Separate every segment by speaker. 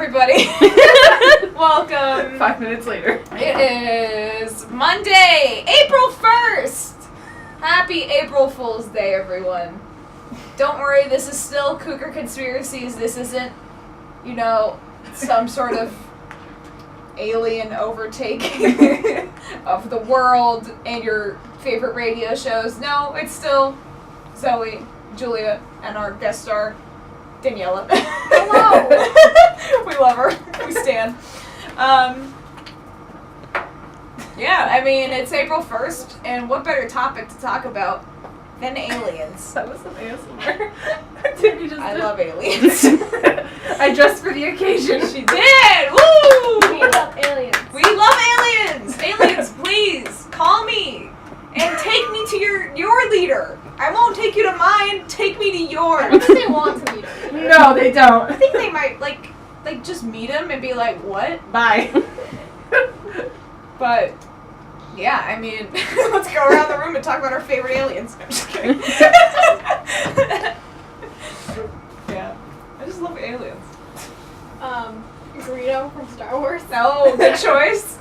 Speaker 1: everybody. Welcome.
Speaker 2: 5 minutes later.
Speaker 1: It is Monday, April 1st. Happy April Fool's Day, everyone. Don't worry, this is still Cougar Conspiracies. This isn't, some sort of alien overtaking of the world and your favorite radio shows. No, it's still Zoe, Julia, and our guest star, Daniela.
Speaker 3: Hello!
Speaker 1: We love her. We stan. It's April 1st, and what better topic to talk about than aliens?
Speaker 2: That was some ASMR. Timmy just
Speaker 1: I
Speaker 2: did.
Speaker 1: love aliens.
Speaker 2: I dressed for the occasion.
Speaker 1: She did! Woo!
Speaker 3: We love aliens.
Speaker 1: We love aliens! Aliens, please, call me and take me to your leader. I won't take you to mine, take me to
Speaker 3: I
Speaker 1: yours.
Speaker 3: don't think they want to meet us.
Speaker 2: No, they don't.
Speaker 1: I think they might, like just meet him and be like, what?
Speaker 2: Bye.
Speaker 1: But, yeah, let's go around the room and talk about our favorite aliens. I'm just kidding. Yeah, I just love aliens.
Speaker 3: Greedo from Star Wars.
Speaker 1: Oh, good choice.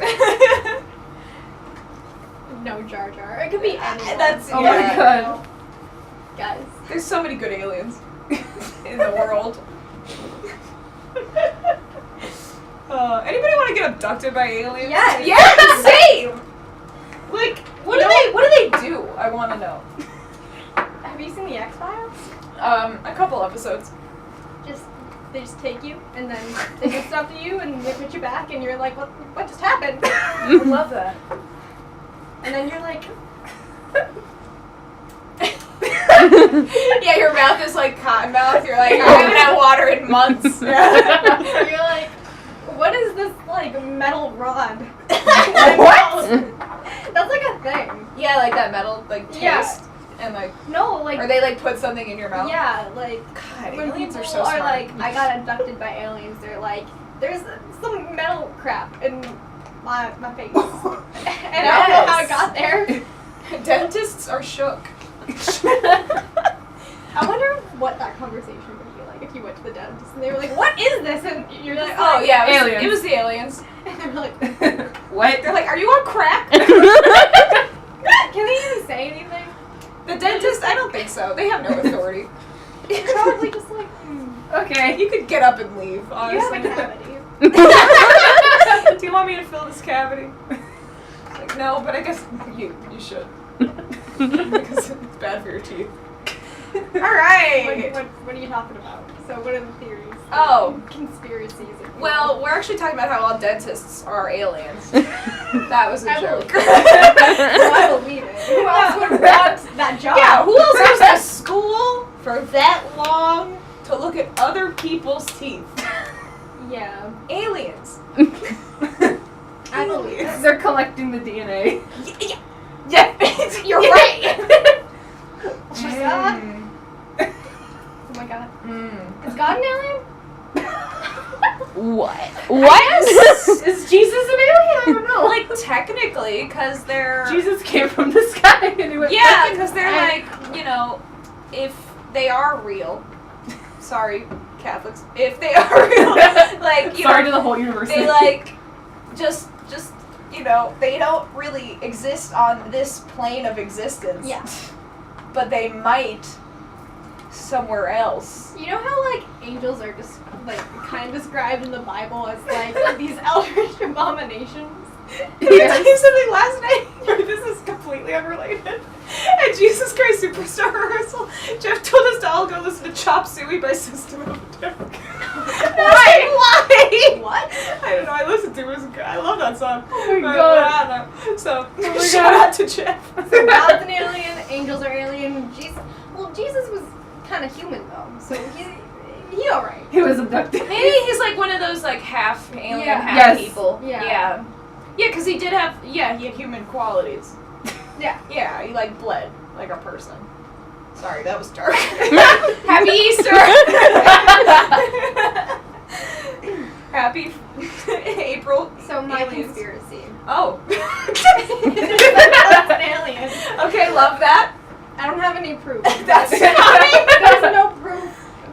Speaker 3: No Jar Jar. It could be anyone.
Speaker 1: That's,
Speaker 2: Oh
Speaker 1: yeah.
Speaker 2: my god.
Speaker 3: Guys.
Speaker 1: There's so many good aliens in the world. Anybody want to get abducted by aliens?
Speaker 3: Yes.
Speaker 1: Yeah, same. Like, what do they do? I want to know.
Speaker 3: Have you seen the X-Files?
Speaker 1: A couple episodes.
Speaker 3: They just take you, and then they do stuff to you, and they put you back, and you're like, what just happened?
Speaker 1: I love that.
Speaker 3: And then you're like,
Speaker 1: Yeah, your mouth is like cotton mouth. You're like, I haven't had water in months.
Speaker 3: you're like, what is this, like, metal rod?
Speaker 2: What?
Speaker 3: That's like a thing.
Speaker 1: Yeah, like that metal, like, taste.
Speaker 3: Yeah.
Speaker 1: And, like,
Speaker 3: No, like,
Speaker 1: or they, like, put something in your mouth.
Speaker 3: yeah, like,
Speaker 1: God,
Speaker 3: when
Speaker 1: aliens
Speaker 3: people
Speaker 1: are so smart.
Speaker 3: like, I got abducted by aliens, they're like, there's some metal crap in my face. And I don't know how it got there.
Speaker 1: Dentists are shook.
Speaker 3: I wonder what that conversation would be like if you went to the dentist and they were like, what is this? And you're
Speaker 1: You're
Speaker 3: just
Speaker 1: like, oh, yeah,
Speaker 2: aliens.
Speaker 1: it was the aliens.
Speaker 3: And they're like,
Speaker 2: What?
Speaker 1: They're like, are you on crack?
Speaker 3: can they even say anything?
Speaker 1: The dentist? I don't think so. They have no authority.
Speaker 3: They're probably just like,
Speaker 2: Okay.
Speaker 1: You could get up and leave,
Speaker 3: you
Speaker 1: honestly.
Speaker 3: have a cavity.
Speaker 1: Do you want me to fill this cavity? Like, no, but I guess you should. Because it's bad for your teeth. Alright!
Speaker 3: What are you talking about? So what are the theories?
Speaker 1: Oh.
Speaker 3: Conspiracies. if you
Speaker 1: Well,
Speaker 3: will.
Speaker 1: we're actually talking about how all dentists are aliens. That was a
Speaker 3: I
Speaker 1: joke.
Speaker 3: believe I believe it. Who else would want that job?
Speaker 1: Yeah, who else goes to school for that long to look at other people's teeth?
Speaker 3: Yeah.
Speaker 1: Aliens.
Speaker 3: I believe it.
Speaker 2: They're collecting the DNA.
Speaker 1: Yeah, you're right.
Speaker 3: Oh my god. Oh my god. Is God an alien?
Speaker 4: What? What?
Speaker 2: Is Jesus an alien? I don't know.
Speaker 1: Like, technically, because they're...
Speaker 2: Jesus came from the sky and he went
Speaker 1: Yeah,
Speaker 2: back in
Speaker 1: because they're
Speaker 2: time.
Speaker 1: like, if they are real, sorry, Catholics, if they are real, like,
Speaker 2: Sorry to the whole universe.
Speaker 1: they, like, just, they don't really exist on this plane of existence.
Speaker 3: Yeah.
Speaker 1: But they might somewhere else.
Speaker 3: You know how, like, angels are just, like, kind of described in the Bible as, like, these eldritch abominations?
Speaker 1: Did I tell you something last night? This is completely unrelated. At Jesus Christ Superstar rehearsal, Jeff told us to all go listen to Chop Suey by System of a Down. Why?
Speaker 3: What?
Speaker 1: I don't know. I listened to it. It was good. I love that song.
Speaker 2: Oh my
Speaker 1: But,
Speaker 2: god.
Speaker 1: I don't know. So,
Speaker 2: my
Speaker 1: shout
Speaker 2: God.
Speaker 1: out to Jeff.
Speaker 3: So God's an alien, angels are alien, Jesus was kind of human, though, so he alright.
Speaker 2: He was abducted.
Speaker 1: Maybe he's like one of those like half alien,
Speaker 3: Yeah.
Speaker 1: half
Speaker 2: Yes.
Speaker 1: people.
Speaker 3: Yeah.
Speaker 1: Yeah. Yeah, because he did have, he had human qualities.
Speaker 3: Yeah.
Speaker 1: Yeah, he like bled like a person. Sorry, that was dark. Happy Easter! Happy April.
Speaker 3: So my
Speaker 1: aliens.
Speaker 3: conspiracy.
Speaker 1: Oh.
Speaker 3: That's an alien.
Speaker 1: Okay, love that.
Speaker 3: I don't have any proof.
Speaker 1: That's
Speaker 3: There's no proof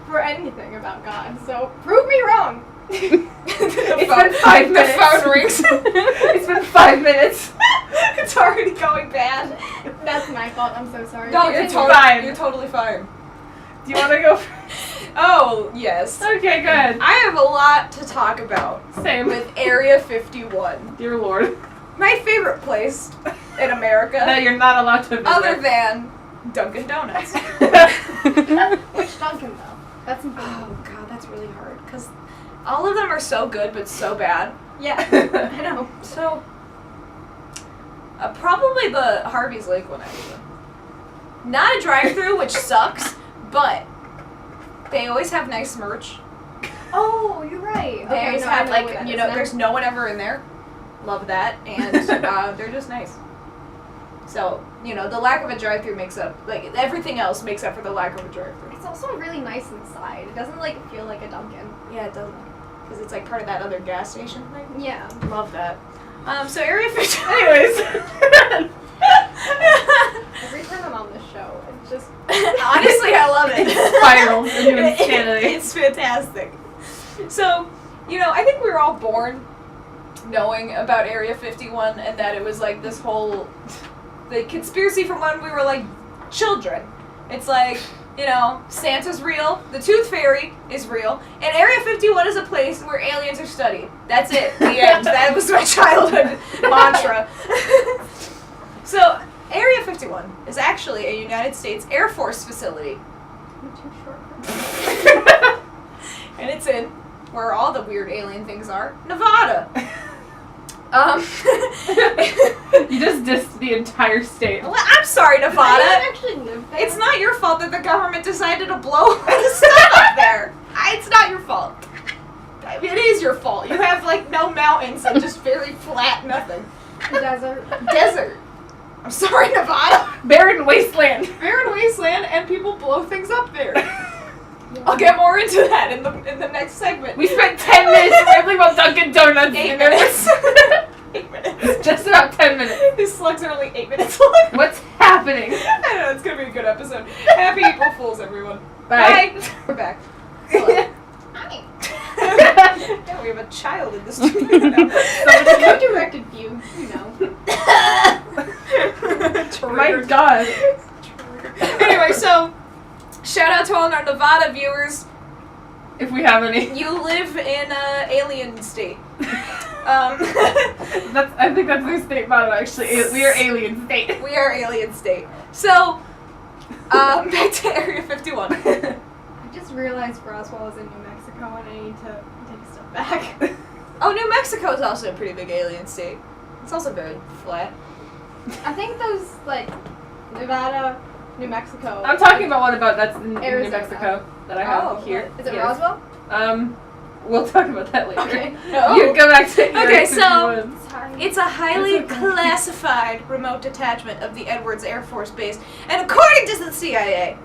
Speaker 3: for anything about God, so prove me wrong.
Speaker 2: It's been 5 minutes.
Speaker 1: The phone rings.
Speaker 2: It's been 5 minutes.
Speaker 1: It's already going bad.
Speaker 3: That's my fault. I'm so sorry.
Speaker 1: No,
Speaker 2: It's fine.
Speaker 1: You're totally fine.
Speaker 2: Do you want to go first?
Speaker 1: Oh, yes.
Speaker 2: Okay, good.
Speaker 1: I have a lot to talk about
Speaker 2: Same.
Speaker 1: with Area 51.
Speaker 2: Dear Lord.
Speaker 1: My favorite place in America,
Speaker 2: That you're not allowed to visit.
Speaker 1: other than Dunkin' Donuts.
Speaker 3: Which Dunkin' though? That's important.
Speaker 1: Oh god, that's really hard because all of them are so good but so bad.
Speaker 3: Yeah, I know.
Speaker 1: So, probably the Harvey's Lake one actually. Not a drive-through, which sucks, but they always have nice merch.
Speaker 3: Oh, you're right.
Speaker 1: They always
Speaker 3: no, I
Speaker 1: have
Speaker 3: know where
Speaker 1: like
Speaker 3: that is now.
Speaker 1: there's no one ever in there. Love that, and they're just nice. So the lack of a drive-through makes up everything else makes up for the lack of a drive-through.
Speaker 3: It's also really nice inside. It doesn't feel like a Dunkin'.
Speaker 1: Yeah, it doesn't, because it's like part of that other gas station thing.
Speaker 3: Yeah.
Speaker 1: Love that. So Area 51.
Speaker 2: Anyways.
Speaker 3: Every time I'm on this show, it's just
Speaker 1: Honestly, I love it.
Speaker 2: Spirals into insanity.
Speaker 1: It's fantastic. So, I think we were all born knowing about Area 51 and that it was like this whole conspiracy from when we were like children. It's like, Santa's real, the Tooth Fairy is real, and Area 51 is a place where aliens are studied. That's it. The end. That was my childhood mantra. So, Area 51 is actually a United States Air Force facility.
Speaker 3: I'm too short.
Speaker 1: And it's in where all the weird alien things are, Nevada.
Speaker 2: You just dissed the entire state.
Speaker 1: Well, I'm sorry, Nevada.
Speaker 3: I don't actually live there.
Speaker 1: It's not your fault that the government decided to blow the stuff up there. It's not your fault. I mean, it is your fault. You have no mountains and just very flat nothing.
Speaker 3: The desert.
Speaker 1: Desert. I'm sorry, Nevada.
Speaker 2: Barren wasteland.
Speaker 1: Barren wasteland, and people blow things up there. I'll get more into that in the next segment.
Speaker 2: We spent 10 minutes rambling about Dunkin' Donuts.
Speaker 1: 8 minutes. 8 minutes.
Speaker 2: Just about 10 minutes.
Speaker 1: These slugs are only 8 minutes long.
Speaker 2: What's happening?
Speaker 1: I don't know, it's gonna be a good episode. Happy April Fools, everyone.
Speaker 2: Bye.
Speaker 1: Bye. We're back. Hello.
Speaker 3: Hi.
Speaker 1: Now we have a child in the studio now.
Speaker 3: The directed view,
Speaker 2: My God.
Speaker 1: Anyway, so shout out to all our Nevada viewers.
Speaker 2: If we have any.
Speaker 1: You live in an alien state.
Speaker 2: I think that's their state motto, actually. We are alien state.
Speaker 1: We are alien state. So, back to Area 51.
Speaker 3: I just realized Roswell is in New Mexico and I need to take a step back.
Speaker 1: Oh, New Mexico is also a pretty big alien state. It's also very flat.
Speaker 3: I think those, Nevada, New Mexico.
Speaker 2: I'm talking about what about that's in New
Speaker 3: Arizona.
Speaker 2: Mexico that I have here.
Speaker 3: Is it
Speaker 2: Yes.
Speaker 3: Roswell?
Speaker 2: We'll talk about that later.
Speaker 3: Okay.
Speaker 1: No.
Speaker 2: You go back to Area
Speaker 1: Okay, so
Speaker 2: 51.
Speaker 3: Sorry.
Speaker 1: it's a highly
Speaker 2: It's okay.
Speaker 1: classified remote detachment of the Edwards Air Force Base, and according to the CIA,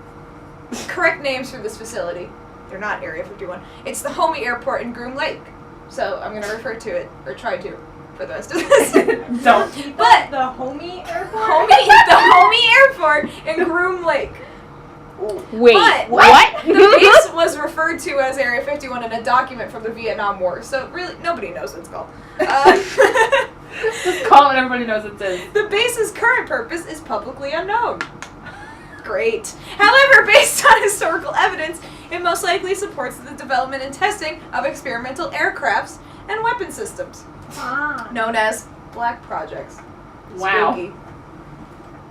Speaker 1: correct names for this facility, they're not Area 51, it's the Homey Airport in Groom Lake. So I'm going to refer to it, or try to, for the rest of this.
Speaker 2: Don't.
Speaker 1: But
Speaker 3: the Homey Airport?
Speaker 1: the Homey Airport in Groom Lake.
Speaker 4: Wait,
Speaker 1: But
Speaker 4: what?
Speaker 1: the base was referred to as Area 51 in a document from the Vietnam War, so really nobody knows what it's called.
Speaker 2: Just call it, everybody knows it is.
Speaker 1: The base's current purpose is publicly unknown. Great. However, based on historical evidence, it most likely supports the development and testing of experimental aircrafts and weapon systems,
Speaker 3: Ah.
Speaker 1: known as black projects.
Speaker 2: Wow.
Speaker 1: Spooky.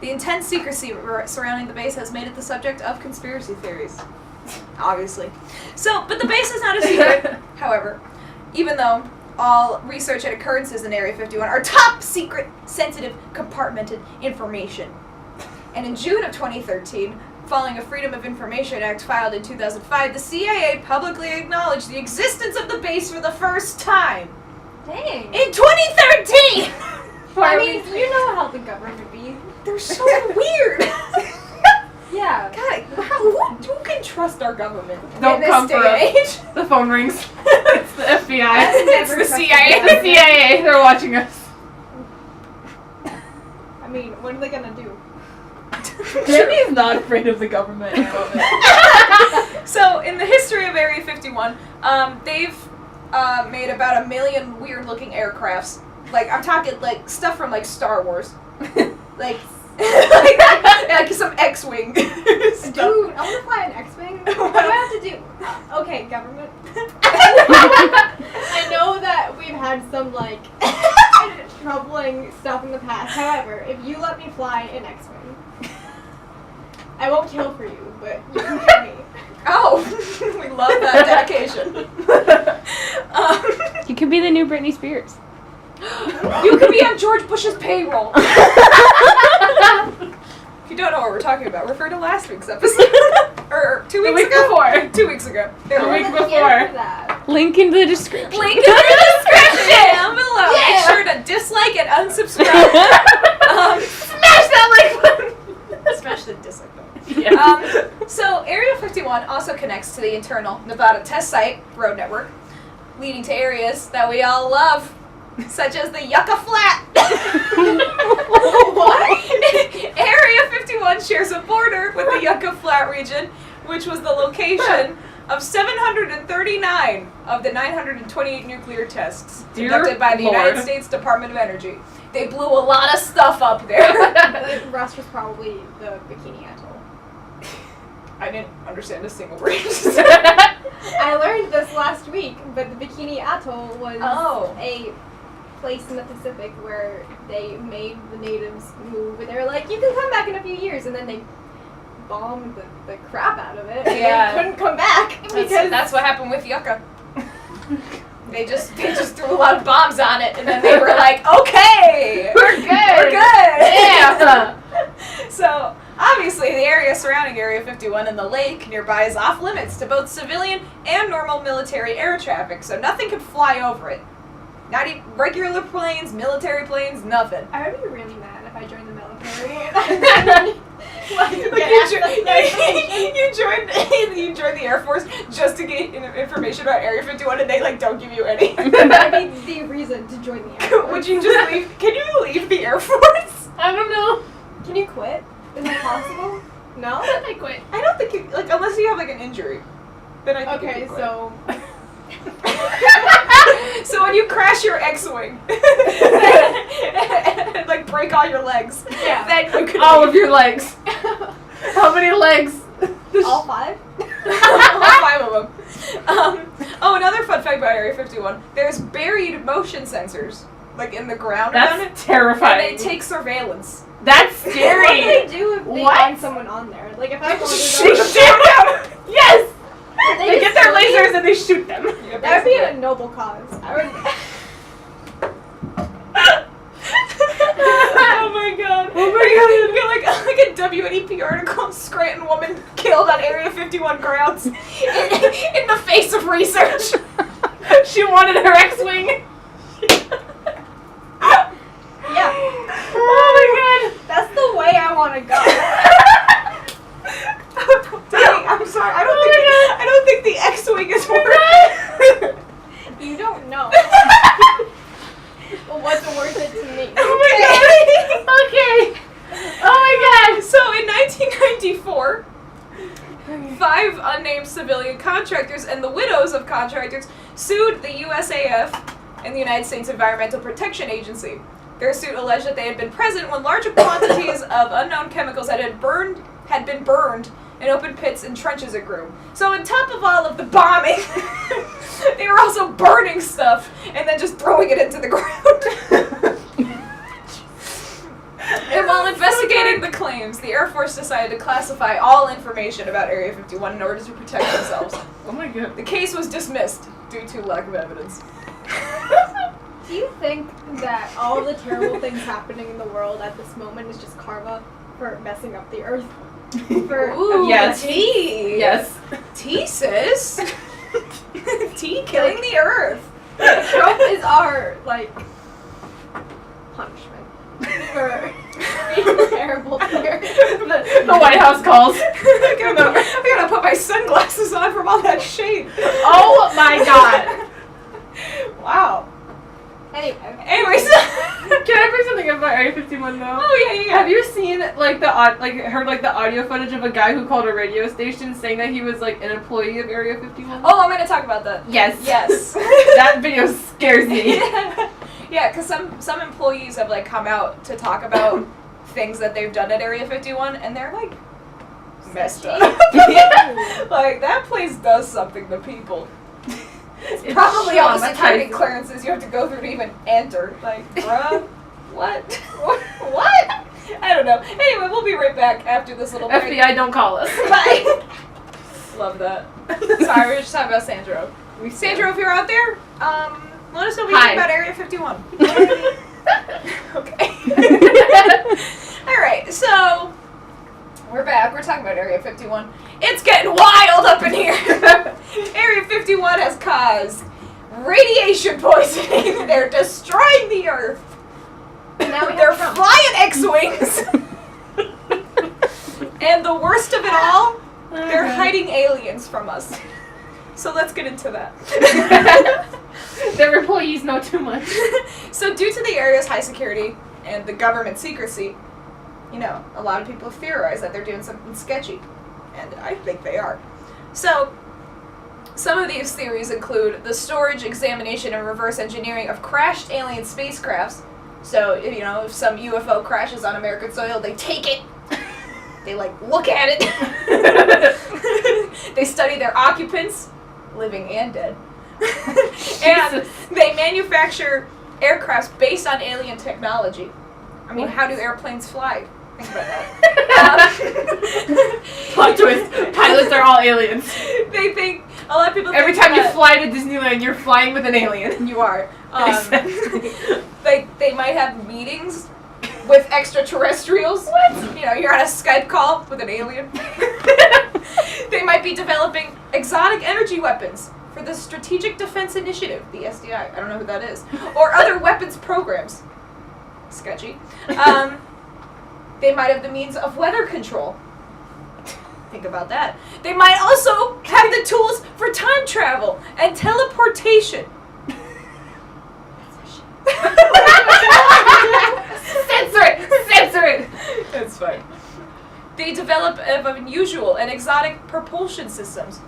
Speaker 1: The intense secrecy surrounding the base has made it the subject of conspiracy theories. Obviously. But the base is not a secret, however, even though all research and occurrences in Area 51 are top secret, sensitive, compartmented information. And in June of 2013, following a Freedom of Information Act filed in 2005, the CIA publicly acknowledged the existence of the base for the first time.
Speaker 3: Dang.
Speaker 1: In 2013!
Speaker 3: I mean, you know how the government be.
Speaker 1: They're so weird.
Speaker 3: Yeah.
Speaker 1: God, who can trust our government?
Speaker 2: Don't
Speaker 1: in this
Speaker 2: come
Speaker 1: day
Speaker 2: for
Speaker 1: and
Speaker 2: us.
Speaker 1: age?
Speaker 2: The phone rings. It's the FBI.
Speaker 1: It's the CIA.
Speaker 2: The CIA. They're watching us.
Speaker 3: I mean, what are they gonna do?
Speaker 2: Jimmy's not afraid of the government.
Speaker 1: So, in the history of Area 51, they've made about 1 million weird-looking aircrafts. Like, I'm talking, like, stuff from, like, Star Wars. like some X-Wing.
Speaker 3: Dude, I want to fly an X-Wing. What do I have to do? Okay, government. I know that we've had some, like, troubling stuff in the past. However, if you let me fly an X-Wing, I won't kill for you, but you can kill me.
Speaker 1: Oh, we love that dedication.
Speaker 2: You could be the new Britney Spears.
Speaker 1: You could be on George Bush's payroll. If you don't know what we're talking about, refer to last week's episode. or 2 weeks ago.
Speaker 2: Before.
Speaker 1: 2 weeks ago.
Speaker 2: The week before.
Speaker 3: That.
Speaker 2: Link in the description.
Speaker 1: Link in the description down below.
Speaker 3: Yeah.
Speaker 1: Make sure to dislike and unsubscribe.
Speaker 2: Smash that like button.
Speaker 1: Smash the dislike button.
Speaker 2: Yes.
Speaker 1: So Area 51 also connects to the internal Nevada test site road network, leading to areas that we all love, such as the Yucca Flat.
Speaker 3: What?
Speaker 1: Area 51 shares a border with the Yucca Flat region, which was the location of 739 of the 928 nuclear tests
Speaker 2: Dear
Speaker 1: conducted by the
Speaker 2: Lord.
Speaker 1: United States Department of Energy. They blew a lot of stuff up there.
Speaker 3: The rest was probably the Bikini Atoll.
Speaker 1: I didn't understand a single word.
Speaker 3: I learned this last week, but the Bikini Atoll was a place in the Pacific where they made the natives move, and they were like, you can come back in a few years, and then they bombed the crap out of it, and
Speaker 1: Yeah.
Speaker 3: they couldn't come back because
Speaker 1: That's what happened with Yucca. They just threw a lot of bombs on it, and then they were like, okay,
Speaker 2: We're good.
Speaker 1: we're good.
Speaker 2: Yeah.
Speaker 1: So, obviously, the area surrounding Area 51 and the lake nearby is off limits to both civilian and normal military air traffic, so nothing could fly over it. Not even regular planes, military planes, nothing.
Speaker 3: I would be really mad if I joined the military.
Speaker 1: You joined the Air Force just to get information about Area 51, and they don't give you any.
Speaker 3: That'd be the reason to join the Air Force.
Speaker 1: Would you just leave? Can you leave the Air Force?
Speaker 2: I don't know.
Speaker 3: Can you quit? Is that possible? No?
Speaker 2: I quit.
Speaker 1: I don't think you, unless you have an injury, then I think you
Speaker 3: Okay,
Speaker 1: can quit.
Speaker 3: so
Speaker 1: So when you crash your X-Wing and break all your legs,
Speaker 3: Yeah.
Speaker 1: then you can
Speaker 2: All
Speaker 1: leave.
Speaker 2: of your legs. How many legs?
Speaker 3: all 5?
Speaker 1: All 5 of them. Another fun fact about Area 51: there's buried motion sensors in the ground around it,
Speaker 2: That's terrifying.
Speaker 1: and they take surveillance.
Speaker 2: That's
Speaker 3: What do
Speaker 2: scary.
Speaker 3: they do if they
Speaker 2: What?
Speaker 3: find someone on there? Like if I
Speaker 2: Shoot
Speaker 3: wanted
Speaker 2: them down. Yes.
Speaker 3: to
Speaker 2: They get their lasers and they shoot them.
Speaker 1: Yeah,
Speaker 3: that would be
Speaker 1: basically.
Speaker 3: a noble cause. I would.
Speaker 1: Oh my god.
Speaker 2: Oh my
Speaker 1: You get a WNEP article, Scranton woman killed on Area 51 grounds in the face of research.
Speaker 2: She wanted her X-wing.
Speaker 3: Yeah.
Speaker 2: Oh my god.
Speaker 3: That's the way I want to go.
Speaker 1: Dang, I'm sorry. I don't think the X-wing is worth it.
Speaker 3: You don't know. But what's worth it to me?
Speaker 2: Oh my god. Okay. Oh my god.
Speaker 1: So in 1994, 5 unnamed civilian contractors and the widows of contractors sued the USAF and the United States Environmental Protection Agency. Their suit alleged that they had been present when larger quantities of unknown chemicals had been burned in open pits and trenches at Groom. So on top of all of the bombing, they were also burning stuff and then just throwing it into the ground. And while investigating the claims, the Air Force decided to classify all information about Area 51 in order to protect themselves.
Speaker 2: Oh my god.
Speaker 1: The case was dismissed due to lack of evidence.
Speaker 3: Do you think that all of the terrible things happening in the world at this moment is just karma for messing up the earth?
Speaker 1: Ooh,
Speaker 2: Yes.
Speaker 1: tea.
Speaker 2: Yes.
Speaker 1: Tea, sis. Tea killing the earth.
Speaker 3: Trump is our, punishment for being terrible here.
Speaker 2: The White House calls.
Speaker 1: I gotta put my sunglasses on from all that shade.
Speaker 2: Oh my god.
Speaker 1: Wow.
Speaker 3: Anyway, okay.
Speaker 1: Anyways.
Speaker 2: Can I bring something up about Area 51 though?
Speaker 1: Oh yeah.
Speaker 2: Have you seen like heard the audio footage of a guy who called a radio station saying that he was like an employee of Area 51?
Speaker 1: Oh, I'm gonna talk about that.
Speaker 2: Yes.
Speaker 1: Yes.
Speaker 2: That video scares me.
Speaker 1: Yeah, because some employees have like come out to talk about things that they've done at Area 51, and they're like messed up. Like that place does something to people. It's probably all the security clearances you have to go through to even enter. Like, bruh, what? What? I don't know. Anyway, we'll be right back after this little break.
Speaker 2: FBI, don't call us.
Speaker 1: Bye. Love that. Sorry, we were just talking about Sandro. Sandro, if you're out there, let us know what you think about Area 51. Okay. Alright, so we're back. We're talking about Area 51. It's getting wild up in here. Area 51 has caused radiation poisoning. They're destroying the Earth.
Speaker 3: Now
Speaker 1: They're flying X-Wings. And the worst of it all, they're hiding aliens from us. So let's get into that.
Speaker 2: Their employees know too much.
Speaker 1: So due to the area's high security and the government secrecy, you know, a lot of people theorize that they're doing something sketchy. And I think they are. So, some of these theories include the storage, examination, and reverse engineering of crashed alien spacecrafts. So, you know, if some UFO crashes on American soil, they take it. They, like, look at it. They study their occupants, living and dead. And they manufacture aircrafts based on alien technology. I mean, how do airplanes fly? Think about that.
Speaker 2: Plot twist. Pilots are all aliens.
Speaker 1: They think, a lot of people think
Speaker 2: every time you fly to Disneyland, you're flying with an alien.
Speaker 1: You are. They might have meetings with extraterrestrials. What? You know, you're on a Skype call with an alien. They might be developing exotic energy weapons for the Strategic Defense Initiative, the SDI. I don't know who that is. Or other weapons programs. Sketchy. They might have the means of weather control. Think about that. They might also have the tools for time travel and teleportation.
Speaker 2: Censor it! Censor it!
Speaker 1: That's fine. They develop unusual and exotic propulsion systems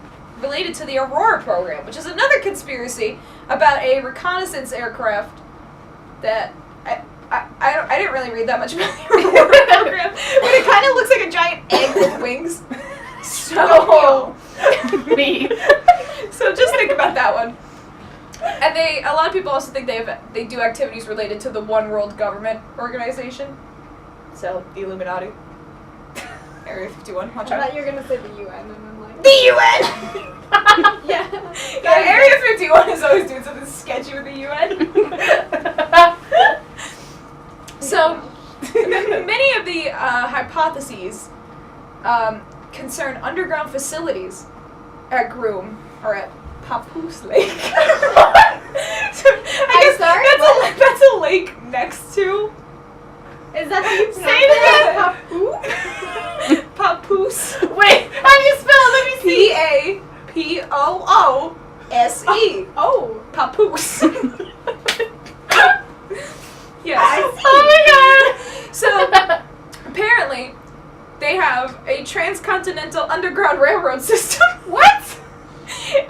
Speaker 1: related to the Aurora program, which is another conspiracy about a reconnaissance aircraft that I didn't really read that much about the Aurora program, but it kind of looks like a giant egg with wings. So
Speaker 2: me.
Speaker 1: So just think about that one. And a lot of people also think they do activities related to the One World Government Organization. So the Illuminati. Area 51. Watch out.
Speaker 3: I thought you were gonna say the UN, and I'm like,
Speaker 1: the UN.
Speaker 3: yeah.
Speaker 1: Yeah, Area 51 is always doing something sketchy with the UN. So, many of the hypotheses concern underground facilities at Groom or at Papoose Lake.
Speaker 3: I'm sorry?
Speaker 1: That's a lake next to.
Speaker 3: Is that how you
Speaker 1: Say it again. Papoose.
Speaker 2: Wait, how do you spell it? Let me see.
Speaker 1: Papoose.
Speaker 3: Oh.
Speaker 1: Papoose. Yes.
Speaker 3: I see.
Speaker 1: Oh my god! So, apparently, they have a transcontinental underground railroad system. What?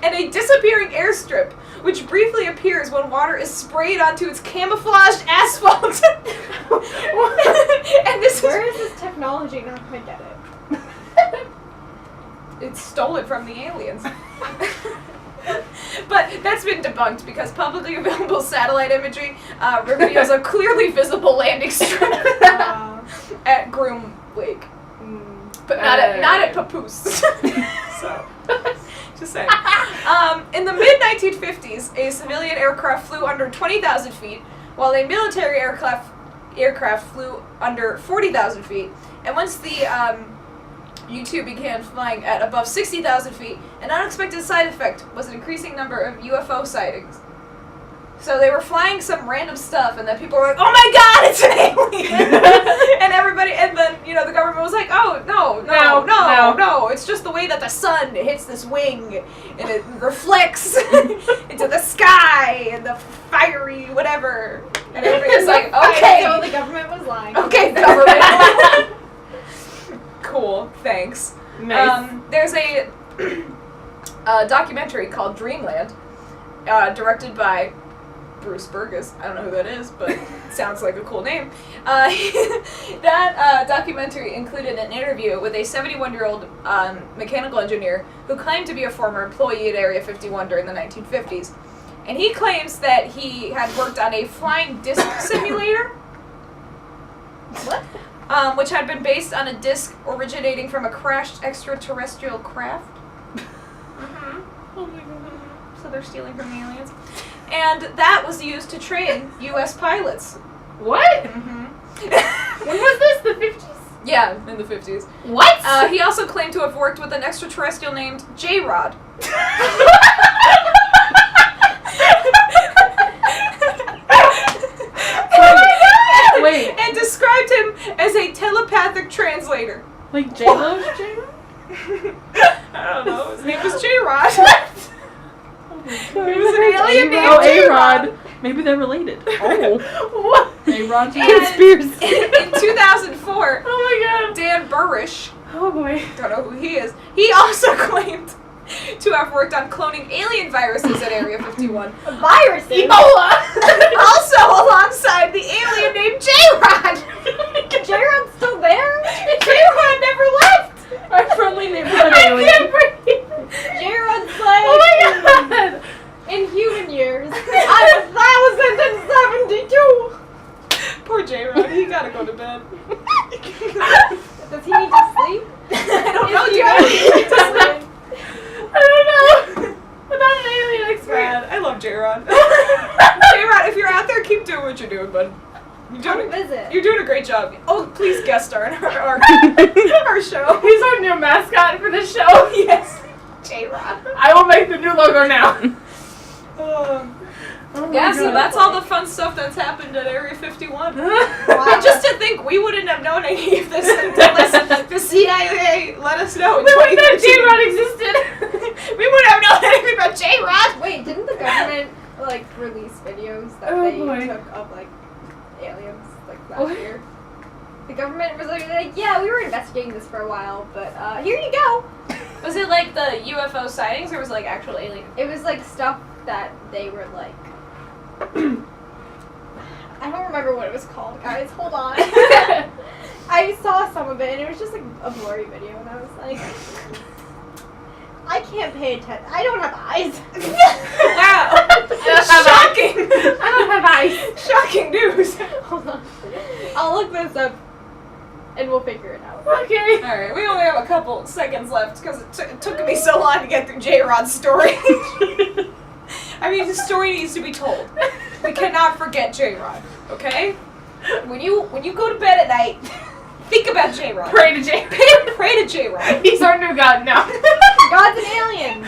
Speaker 1: And a disappearing airstrip, which briefly appears when water is sprayed onto its camouflaged asphalt. And
Speaker 3: Where is this technology? Not quite get it.
Speaker 1: It's stolen from the aliens. But that's been debunked because publicly available satellite imagery reveals a clearly visible landing strip at Groom Lake. But not at Papoose. So, just saying. In the mid-1950s, a civilian aircraft flew under 20,000 feet, while a military aircraft flew under 40,000 feet. And once the U-2 began flying at above 60,000 feet, an unexpected side effect was an increasing number of UFO sightings. So they were flying some random stuff, and then people were like, "Oh my God, it's an alien!" And everybody, and then the government was like, "Oh no, it's just the way that the sun hits this wing, and it reflects into the sky and the fiery whatever." And everybody was like, "Okay."
Speaker 3: So the government was lying.
Speaker 1: Okay, government. Cool, thanks.
Speaker 2: Nice.
Speaker 1: There's a documentary called Dreamland, directed by Bruce Burgess. I don't know who that is, but it sounds like a cool name. That documentary included an interview with a 71-year-old mechanical engineer who claimed to be a former employee at Area 51 during the 1950s. And he claims that he had worked on a flying disc simulator.
Speaker 3: What?
Speaker 1: Which had been based on a disc originating from a crashed extraterrestrial craft.
Speaker 2: Oh my God.
Speaker 1: So they're stealing from the aliens. And that was used to train U.S. pilots.
Speaker 2: What?
Speaker 1: Mm-hmm.
Speaker 2: When was this? The 50s?
Speaker 1: Yeah, in the 50s.
Speaker 2: What?
Speaker 1: He also claimed to have worked with an extraterrestrial named J-Rod.
Speaker 2: Wait.
Speaker 1: And described him as a telepathic translator.
Speaker 2: Like J-Lo's J-Lo?
Speaker 1: I don't know. His name was J-Rod.
Speaker 2: He
Speaker 1: was an alien named
Speaker 2: Oh,
Speaker 1: J-Rod.
Speaker 2: A-Rod. Maybe they're related.
Speaker 4: Oh.
Speaker 2: What?
Speaker 4: A-Rod
Speaker 1: And
Speaker 4: conspiracy.
Speaker 1: in 2004,
Speaker 2: Oh my God.
Speaker 1: Dan Burrish,
Speaker 2: Oh boy.
Speaker 1: don't know who he is, he also claimed to have worked on cloning alien viruses at Area 51.
Speaker 3: Viruses?
Speaker 2: Ebola!
Speaker 1: Also alongside the alien named J-Rod.
Speaker 3: J-Rod's still there?
Speaker 1: J-Rod never left.
Speaker 2: Our friendly neighborhood
Speaker 1: I
Speaker 2: alien.
Speaker 1: can't breathe.
Speaker 3: J-Rod's like,
Speaker 2: Oh my God.
Speaker 3: in human years, I'm 1,072.
Speaker 1: Poor J-Rod, he gotta go to bed.
Speaker 3: Does he need to sleep?
Speaker 1: I don't
Speaker 3: Is
Speaker 1: know,
Speaker 3: he
Speaker 1: do you
Speaker 3: ready
Speaker 1: need
Speaker 3: to
Speaker 1: to sleep?
Speaker 3: sleep?
Speaker 2: I don't know. Without an alien expert.
Speaker 1: Man, I love J-Rod. J-Rod, if you're out there, keep doing what you're doing, bud.
Speaker 3: Come visit.
Speaker 1: You're doing a great job. Oh, please guest star in our show.
Speaker 2: He's our new mascot for the show.
Speaker 1: Yes. J-Rod.
Speaker 2: I will make the new logo now. Oh my
Speaker 1: Yeah, so
Speaker 2: God.
Speaker 1: that's all the fun stuff that's happened at Area 51.
Speaker 3: Wow.
Speaker 1: And just to think, we wouldn't have known any of this unless the CIA let us know in
Speaker 2: We wouldn't know
Speaker 1: 2013.
Speaker 2: J-Rod existed.
Speaker 1: We wouldn't have known anything about J-Rod.
Speaker 3: Wait, didn't the government release videos that
Speaker 2: Oh,
Speaker 3: they
Speaker 2: boy.
Speaker 3: took of aliens last
Speaker 2: What?
Speaker 3: year? The government was like, yeah, we were investigating this for a while, but here you go.
Speaker 1: Was it like the UFO sightings or was it like actual aliens?
Speaker 3: It was stuff that they were I don't remember what it was called, guys. Hold on. I saw some of it and it was just a blurry video, and I was like, I can't pay attention. I don't have eyes.
Speaker 1: Wow. Shocking.
Speaker 2: I don't have eyes.
Speaker 1: Shocking news.
Speaker 3: Hold on. I'll look this up and we'll figure it out.
Speaker 2: Okay.
Speaker 1: Alright, we only have a couple seconds left because it took me so long to get through J-Rod's story. I mean, the story needs to be told. We cannot forget J-Rod, okay? When you go to bed at night, think about J-Rod.
Speaker 2: Pray to J.
Speaker 1: Pray to J-Rod.
Speaker 2: He's our new god now.
Speaker 3: God's an alien.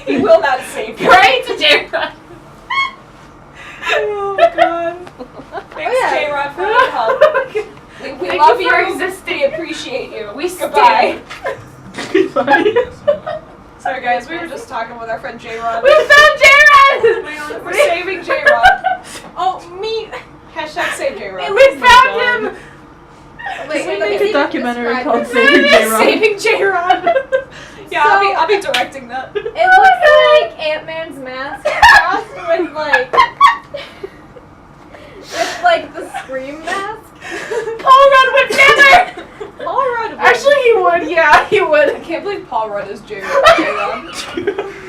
Speaker 1: He will not save you.
Speaker 2: Pray to J-Rod.
Speaker 1: Oh my God. Thanks,
Speaker 3: yeah.
Speaker 1: J-Rod, for your help. We
Speaker 2: Thank
Speaker 1: love
Speaker 2: you for
Speaker 1: you.
Speaker 2: existing.
Speaker 1: We appreciate you.
Speaker 2: We
Speaker 1: Goodbye.
Speaker 2: Goodbye.
Speaker 1: Sorry, guys. We were just talking with our friend J-Rod.
Speaker 2: We found J-Rod.
Speaker 1: We're saving J-Rod.
Speaker 3: Oh, me.
Speaker 1: Hashtag save J-Rod.
Speaker 2: We found him.
Speaker 3: Wait,
Speaker 4: Can we
Speaker 3: let
Speaker 4: make
Speaker 3: me
Speaker 4: a documentary
Speaker 3: describe
Speaker 4: called
Speaker 3: this.
Speaker 4: Saving J-Rod?
Speaker 1: Saving J-Rod. Yeah,
Speaker 3: So-
Speaker 1: I'll be directing that.
Speaker 3: It looks like Ant-Man's mask crossed with the Scream mask.
Speaker 2: Paul Rudd would never.
Speaker 3: Paul Rudd.
Speaker 2: Actually, he would. Yeah, he would.
Speaker 1: I can't believe Paul Rudd is J-Rod.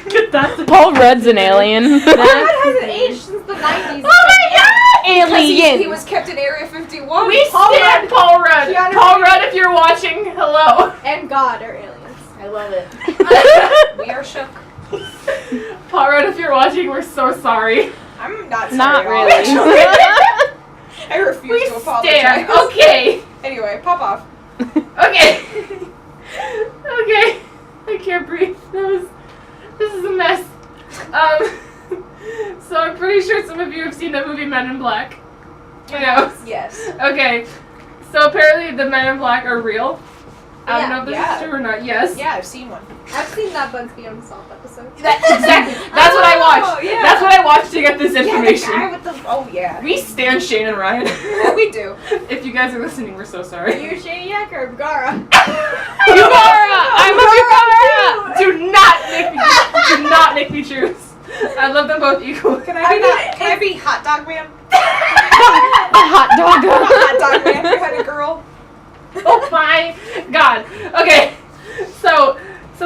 Speaker 4: Get that. Paul Rudd's an alien.
Speaker 3: Paul Rudd hasn't aged since the 90s.
Speaker 2: Oh my God.
Speaker 4: Alien.
Speaker 1: He was kept in Area 51.
Speaker 2: We stand Paul Rudd.
Speaker 3: Keanu
Speaker 2: Paul
Speaker 3: Reeves.
Speaker 2: Rudd, if you're watching, hello.
Speaker 3: And God are aliens.
Speaker 1: I love it. We are shook.
Speaker 2: Paul Rudd, if you're watching, we're so sorry.
Speaker 1: I'm not sorry.
Speaker 4: Not
Speaker 1: at all,
Speaker 4: really.
Speaker 1: actually. I refuse
Speaker 2: We
Speaker 1: to apologize.
Speaker 2: stand. Okay.
Speaker 1: Anyway, pop off.
Speaker 2: Okay. Okay. I can't breathe. This is a mess. So our of you have seen the movie Men in Black? You know?
Speaker 1: Yes.
Speaker 2: Okay. So apparently the Men in Black are real. I don't know if this
Speaker 1: Yeah.
Speaker 2: is true or not. Yes.
Speaker 1: Yeah, I've seen one.
Speaker 3: I've seen that Bugsy Unsolved episode.
Speaker 2: Exactly. That's what I watched.
Speaker 1: yeah.
Speaker 2: That's what I watched to get this information.
Speaker 1: Yeah, the guy with the... Oh, yeah.
Speaker 2: We stand Shane and Ryan.
Speaker 1: We do.
Speaker 2: If you guys are listening, we're so
Speaker 3: Are
Speaker 2: sorry.
Speaker 3: you Shaniac or Gara?
Speaker 2: Yubara! I love Yubara! Do not make me choose. I love them both equally.
Speaker 1: Can I be hot dog man?
Speaker 4: A hot dog.
Speaker 1: Hot dog man behind a girl.
Speaker 2: Oh my god. Okay. So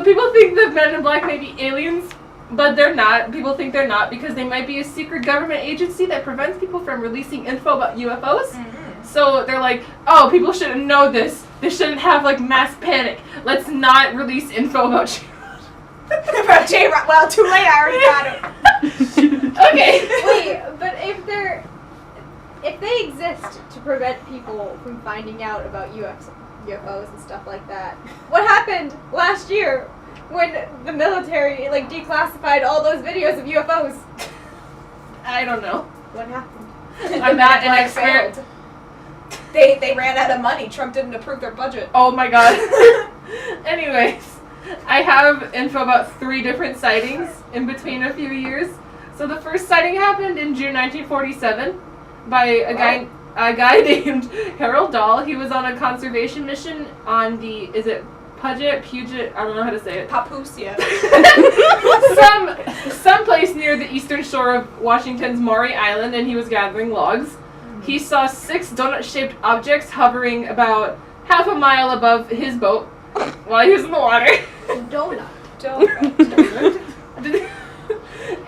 Speaker 2: people think that Men in Black may be aliens, but they're not. People think they're not because they might be a secret government agency that prevents people from releasing info about UFOs.
Speaker 1: Mm-hmm.
Speaker 2: So they're like, oh, people shouldn't know this. They shouldn't have like mass panic. Let's not release info about
Speaker 1: About J-Rock. Well, too late. I already got it.
Speaker 2: Okay.
Speaker 3: Wait, but if they exist to prevent people from finding out about UFOs and stuff like that, what happened last year when the military like declassified all those videos of UFOs?
Speaker 2: I don't know.
Speaker 3: What happened?
Speaker 2: I'm not an
Speaker 1: Black
Speaker 2: expert.
Speaker 1: failed. They ran out of money. Trump didn't approve their budget.
Speaker 2: Oh my god. Anyways, I have info about 3 different sightings in between a few years. So the first sighting happened in June 1947 by a guy named Harold Dahl. He was on a conservation mission on the, is it Puget? I don't know how to say it.
Speaker 1: Papoose, yeah.
Speaker 2: some place near the eastern shore of Washington's Maury Island, and he was gathering logs. He saw 6 donut-shaped objects hovering about half a mile above his boat while he was in the water.
Speaker 3: Donut.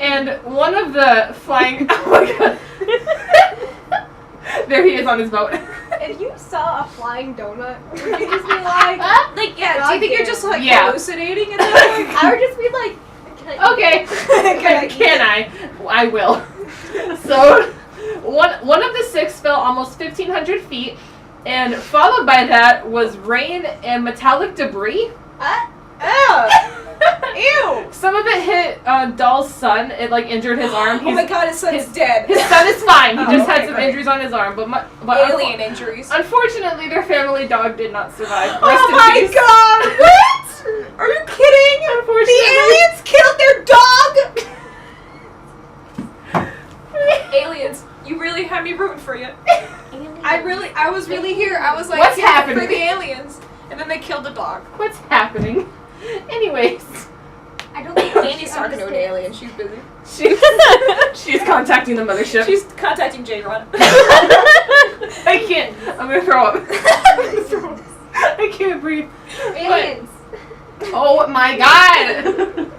Speaker 2: And one of the flying... Oh my god. There he is on his boat.
Speaker 3: If you saw a flying donut, would you just be like,
Speaker 1: Yeah, do you think you're just like
Speaker 2: Yeah.
Speaker 1: hallucinating in that?
Speaker 3: I would just be like,
Speaker 2: Okay. Can I? I will. So, one of the 6 fell almost 1,500 feet, and followed by that was rain and metallic debris.
Speaker 1: Ew!
Speaker 2: Some of it hit Dahl's son. It like injured his arm.
Speaker 1: Oh my god, his son's dead.
Speaker 2: His son is fine. He
Speaker 1: Oh,
Speaker 2: just had
Speaker 1: okay,
Speaker 2: some
Speaker 1: great.
Speaker 2: injuries on his arm, but
Speaker 1: Alien injuries.
Speaker 2: unfortunately, their family dog did not survive. Rest
Speaker 1: Oh
Speaker 2: in
Speaker 1: my
Speaker 2: peace.
Speaker 1: god! What? Are you kidding? The
Speaker 2: Unfortunately,
Speaker 1: aliens killed their dog! Aliens, you really had me rooting for you. I was really here. I was like,
Speaker 2: What's
Speaker 1: here
Speaker 2: happening?
Speaker 1: for the aliens. And then they killed the dog.
Speaker 2: What's happening? Anyways,
Speaker 3: I don't think
Speaker 1: Danny's talking to an alien. She's busy.
Speaker 2: she's contacting the mothership.
Speaker 1: She's contacting J-Ron.
Speaker 2: I can't. I'm gonna throw up. I can't breathe.
Speaker 3: Aliens.
Speaker 2: Oh my god!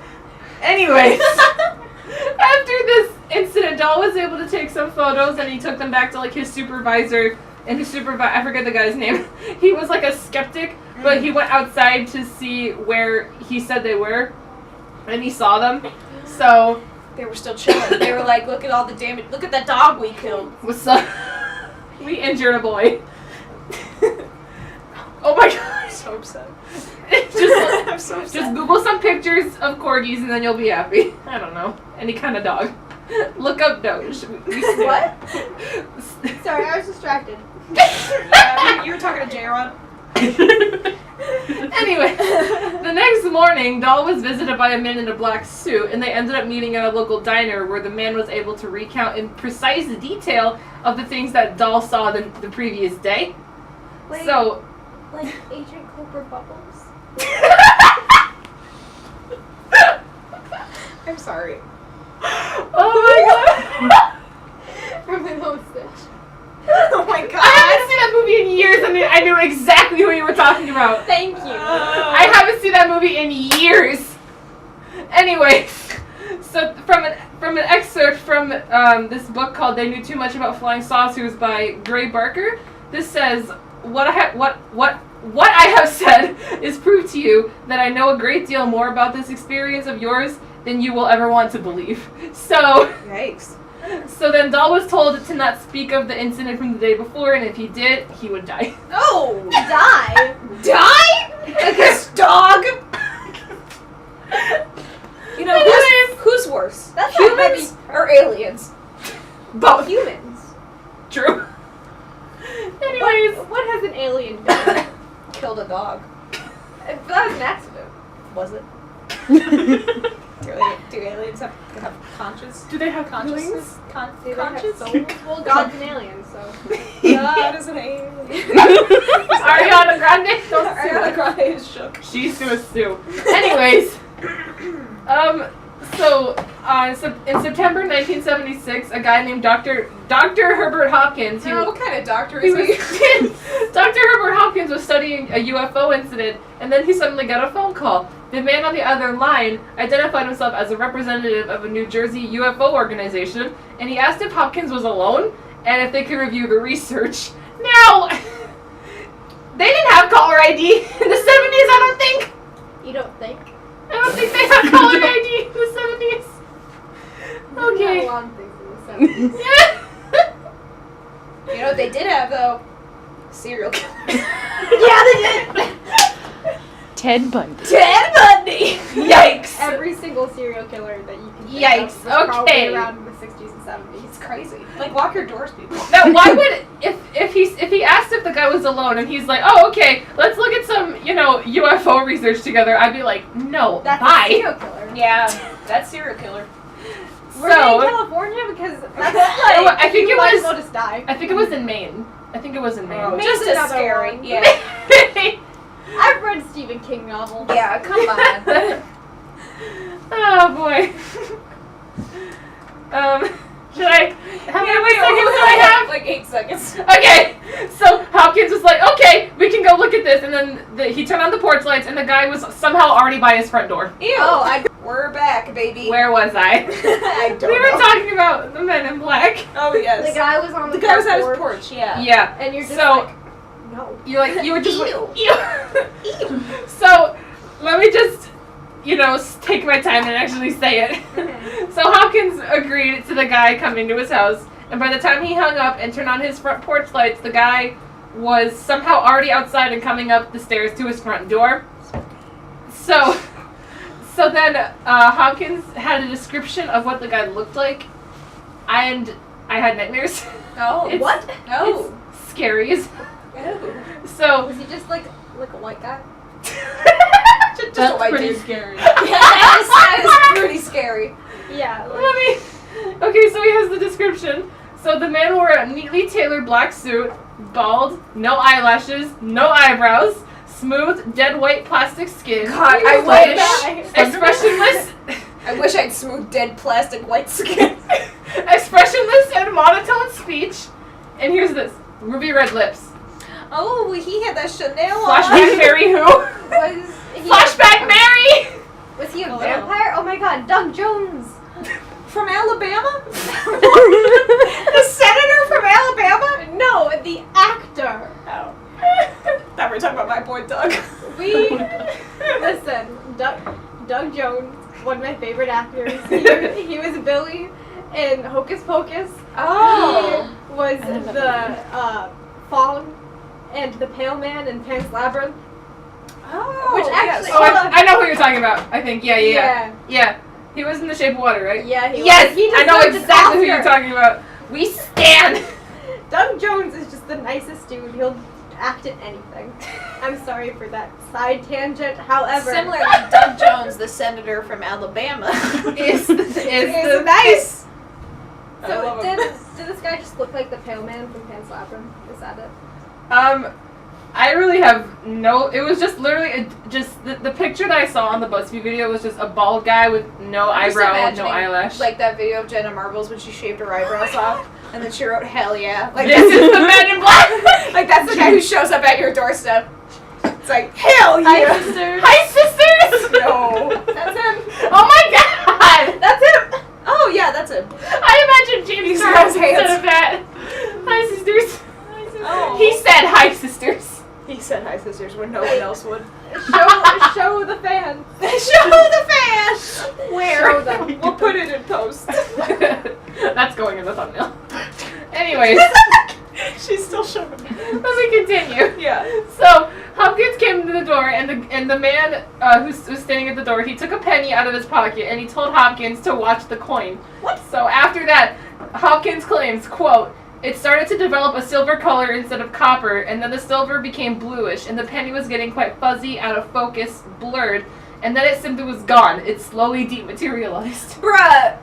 Speaker 2: Anyways, after this incident, Dahl was able to take some photos and he took them back to like his supervisor. And his supervisor, I forget the guy's name. He was like a skeptic, but he went outside to see where he said they were, and he saw them. So
Speaker 1: They were still chilling. They were like, look at all the damage. Look at that dog we killed.
Speaker 2: what's up? We injured a boy. Oh my god!
Speaker 1: I'm so upset.
Speaker 2: I'm
Speaker 1: so upset.
Speaker 2: Just Google some pictures of corgis and then you'll be happy. I don't know. Any kind of dog. Look up Doge.
Speaker 3: What? Sorry, I was distracted.
Speaker 1: Yeah, you were talking to J-Ron.
Speaker 2: Anyway, the next morning, Dahl was visited by a man in a black suit, and they ended up meeting at a local diner where the man was able to recount in precise detail of the things that Dahl saw the previous day.
Speaker 3: Like,
Speaker 2: So,
Speaker 3: like Agent Cobra Bubbles.
Speaker 1: I'm sorry.
Speaker 2: oh my god!
Speaker 3: From Lilo and Stitch.
Speaker 1: Oh my god.
Speaker 2: I haven't seen that movie in years, and I knew exactly who you were talking about.
Speaker 3: Thank you.
Speaker 2: I haven't seen that movie in years. Anyway, so from an excerpt from this book called "They Knew Too Much About Flying Saucers" by Gray Barker, this says, what I have said is proof to you that I know a great deal more about this experience of yours than you will ever want to believe. So
Speaker 1: Yikes.
Speaker 2: then Dahl was told to not speak of the incident from the day before, and if he did, he would die.
Speaker 1: No!
Speaker 3: Die.
Speaker 1: Die? Like this dog? You know, who's worse?
Speaker 3: That's not
Speaker 1: Humans or aliens?
Speaker 3: About humans.
Speaker 2: True. Anyways.
Speaker 3: What has an alien done?
Speaker 1: Killed a dog.
Speaker 3: That was an accident.
Speaker 1: Was it? Do aliens have conscious?
Speaker 2: Do they have
Speaker 1: Consciousness?
Speaker 3: Do they have
Speaker 1: Conscious?
Speaker 3: souls? Well, God's an alien, so.
Speaker 1: God is an alien.
Speaker 2: Ariana Grande? Don't sue
Speaker 1: Ariana
Speaker 2: us.
Speaker 1: Grande is shook.
Speaker 2: She's gonna sue. Anyways. So, in September 1976, a guy named Dr. Herbert Hopkins,
Speaker 1: What kind of doctor
Speaker 2: he
Speaker 1: is
Speaker 2: was,
Speaker 1: he?
Speaker 2: Dr. Herbert Hopkins was studying a UFO incident, and then he suddenly got a phone call. The man on the other line identified himself as a representative of a New Jersey UFO organization, and he asked if Hopkins was alone, and if they could review the research. Now, they didn't have caller ID in the 70s, I don't think.
Speaker 3: You don't think?
Speaker 2: I don't think they had caller ID in the 70s. Okay.
Speaker 3: A lot of things in the 70s.
Speaker 1: You know what they did have, though? Serial killers.
Speaker 3: Yeah, they did!
Speaker 4: Ted Bundy.
Speaker 1: Ted Bundy! Yikes!
Speaker 3: Every single serial killer that you can think
Speaker 2: Yikes,
Speaker 3: of was probably
Speaker 2: okay.
Speaker 3: around the 60s and 70s.
Speaker 1: It's crazy. Like, lock your doors, people.
Speaker 2: Now, why would if he asked if the guy was alone and he's like, oh, okay, let's look at some UFO research together, I'd be like, no,
Speaker 3: That's a
Speaker 2: bye.
Speaker 3: serial killer.
Speaker 1: Yeah, that's serial killer.
Speaker 3: We're in California because that's like,
Speaker 2: I think
Speaker 3: you
Speaker 2: it
Speaker 3: might
Speaker 2: was-
Speaker 3: as well just die.
Speaker 2: I think it was in Maine.
Speaker 1: Oh,
Speaker 3: Maine's
Speaker 1: just as
Speaker 3: another
Speaker 1: scary.
Speaker 3: one.
Speaker 1: Yeah.
Speaker 3: I've read Stephen King novels.
Speaker 1: Yeah, come on.
Speaker 2: Oh boy. Should I? How many seconds do I have?
Speaker 1: Like 8 seconds.
Speaker 2: Okay, so Hopkins was like, okay, we can go look at this, and then he turned on the porch lights, and the guy was somehow already by his front door.
Speaker 1: Ew.
Speaker 3: Oh,
Speaker 1: We're back, baby.
Speaker 2: Where was I?
Speaker 1: I don't
Speaker 2: We were
Speaker 1: know.
Speaker 2: talking about the Men in Black.
Speaker 1: Oh, yes.
Speaker 3: The guy was on the,
Speaker 1: The guy was at his
Speaker 3: porch,
Speaker 1: porch, yeah.
Speaker 2: Yeah.
Speaker 3: and you're just
Speaker 2: So-
Speaker 3: like, no.
Speaker 2: You were just
Speaker 1: Ew.
Speaker 2: Ew. So let me just take my time and actually say it. So Hopkins agreed to the guy coming to his house, and by the time he hung up and turned on his front porch lights, the guy was somehow already outside and coming up the stairs to his front door. So then Hopkins had a description of what the guy looked like, and I had nightmares.
Speaker 1: Oh,
Speaker 2: It's-
Speaker 1: what? Oh.
Speaker 2: It's scary as.
Speaker 1: Oh.
Speaker 2: So
Speaker 3: Was he just like a white guy?
Speaker 1: Just a
Speaker 4: That's
Speaker 1: white
Speaker 4: pretty
Speaker 1: dude.
Speaker 4: scary.
Speaker 1: that is pretty scary.
Speaker 3: Yeah. Like,
Speaker 2: Let me. Okay, so he has the description. So the man wore a neatly tailored black suit, bald, no eyelashes, no eyebrows, smooth, dead white plastic skin.
Speaker 1: God,
Speaker 3: he
Speaker 1: I
Speaker 3: was white
Speaker 1: wish.
Speaker 3: guy.
Speaker 2: Expressionless.
Speaker 1: I wish I'd smooth, dead plastic white skin.
Speaker 2: Expressionless and monotone speech. And here's this: ruby red lips.
Speaker 1: Oh, he had that Chanel on.
Speaker 2: Flashback Mary who?
Speaker 3: Was he
Speaker 2: Flashback Mary.
Speaker 3: Was he a
Speaker 1: Oh,
Speaker 3: vampire? Oh my god, Doug Jones!
Speaker 1: From Alabama? The senator from Alabama?
Speaker 3: No, the actor!
Speaker 1: Oh. Thought we were talking about my boy Doug.
Speaker 3: Listen, Doug Jones, one of my favorite actors. He was Billy in Hocus Pocus.
Speaker 1: Oh.
Speaker 3: He was the Fawn and the Pale Man in Pan's Labyrinth.
Speaker 1: Oh.
Speaker 3: Which actually-
Speaker 2: Oh, I know who you're talking about. I think. Yeah. He was in The Shape of Water, right?
Speaker 3: Yeah, he
Speaker 2: Yes,
Speaker 3: was. He
Speaker 2: I know
Speaker 3: deserved an
Speaker 2: exactly who you're
Speaker 3: Oscar.
Speaker 2: talking about. We stand.
Speaker 3: Doug Jones is just the nicest dude. He'll act in anything. I'm sorry for that side tangent. However,
Speaker 1: Similar to Doug Jones, the senator from Alabama.
Speaker 2: is the
Speaker 1: nice. I
Speaker 3: So
Speaker 1: love him.
Speaker 3: did this guy just look like the Pale Man from Pan's Labyrinth? Is that it?
Speaker 2: I really have no. It was just literally just the picture that I saw on the BuzzFeed video was just a bald guy with no
Speaker 1: I'm just
Speaker 2: eyebrow, no
Speaker 1: imagining,
Speaker 2: eyelash.
Speaker 1: Like that video of Jenna Marbles when she shaved her eyebrows off, and then she wrote "Hell yeah!" Like
Speaker 2: This is the Man in Black.
Speaker 1: like that's the guy who shows up at your doorstep. It's like "Hell yeah!"
Speaker 3: Hi, sisters.
Speaker 2: Hi, sisters.
Speaker 1: No, that's him.
Speaker 2: Oh my God.
Speaker 1: That's him. Oh yeah, that's him.
Speaker 2: I imagine James
Speaker 1: He's
Speaker 2: Charles
Speaker 1: got his hands.
Speaker 2: instead of that. Hi, sisters.
Speaker 1: Oh.
Speaker 2: He said hi, sisters.
Speaker 1: He said hi, sisters, when no one else would.
Speaker 3: Show the fans.
Speaker 1: Show the fans. Where?
Speaker 3: Show them.
Speaker 1: We'll put it in post.
Speaker 2: That's going in the thumbnail. Anyways,
Speaker 1: She's still showing me.
Speaker 2: let me continue.
Speaker 1: Yeah.
Speaker 2: So Hopkins came to the door, and the man who was standing at the door, he took a penny out of his pocket, and he told Hopkins to watch the coin.
Speaker 1: What?
Speaker 2: So after that, Hopkins claims, quote, "It started to develop a silver color instead of copper, and then the silver became bluish, and the penny was getting quite fuzzy, out of focus, blurred, and then it simply was gone. It slowly dematerialized."
Speaker 1: Bruh,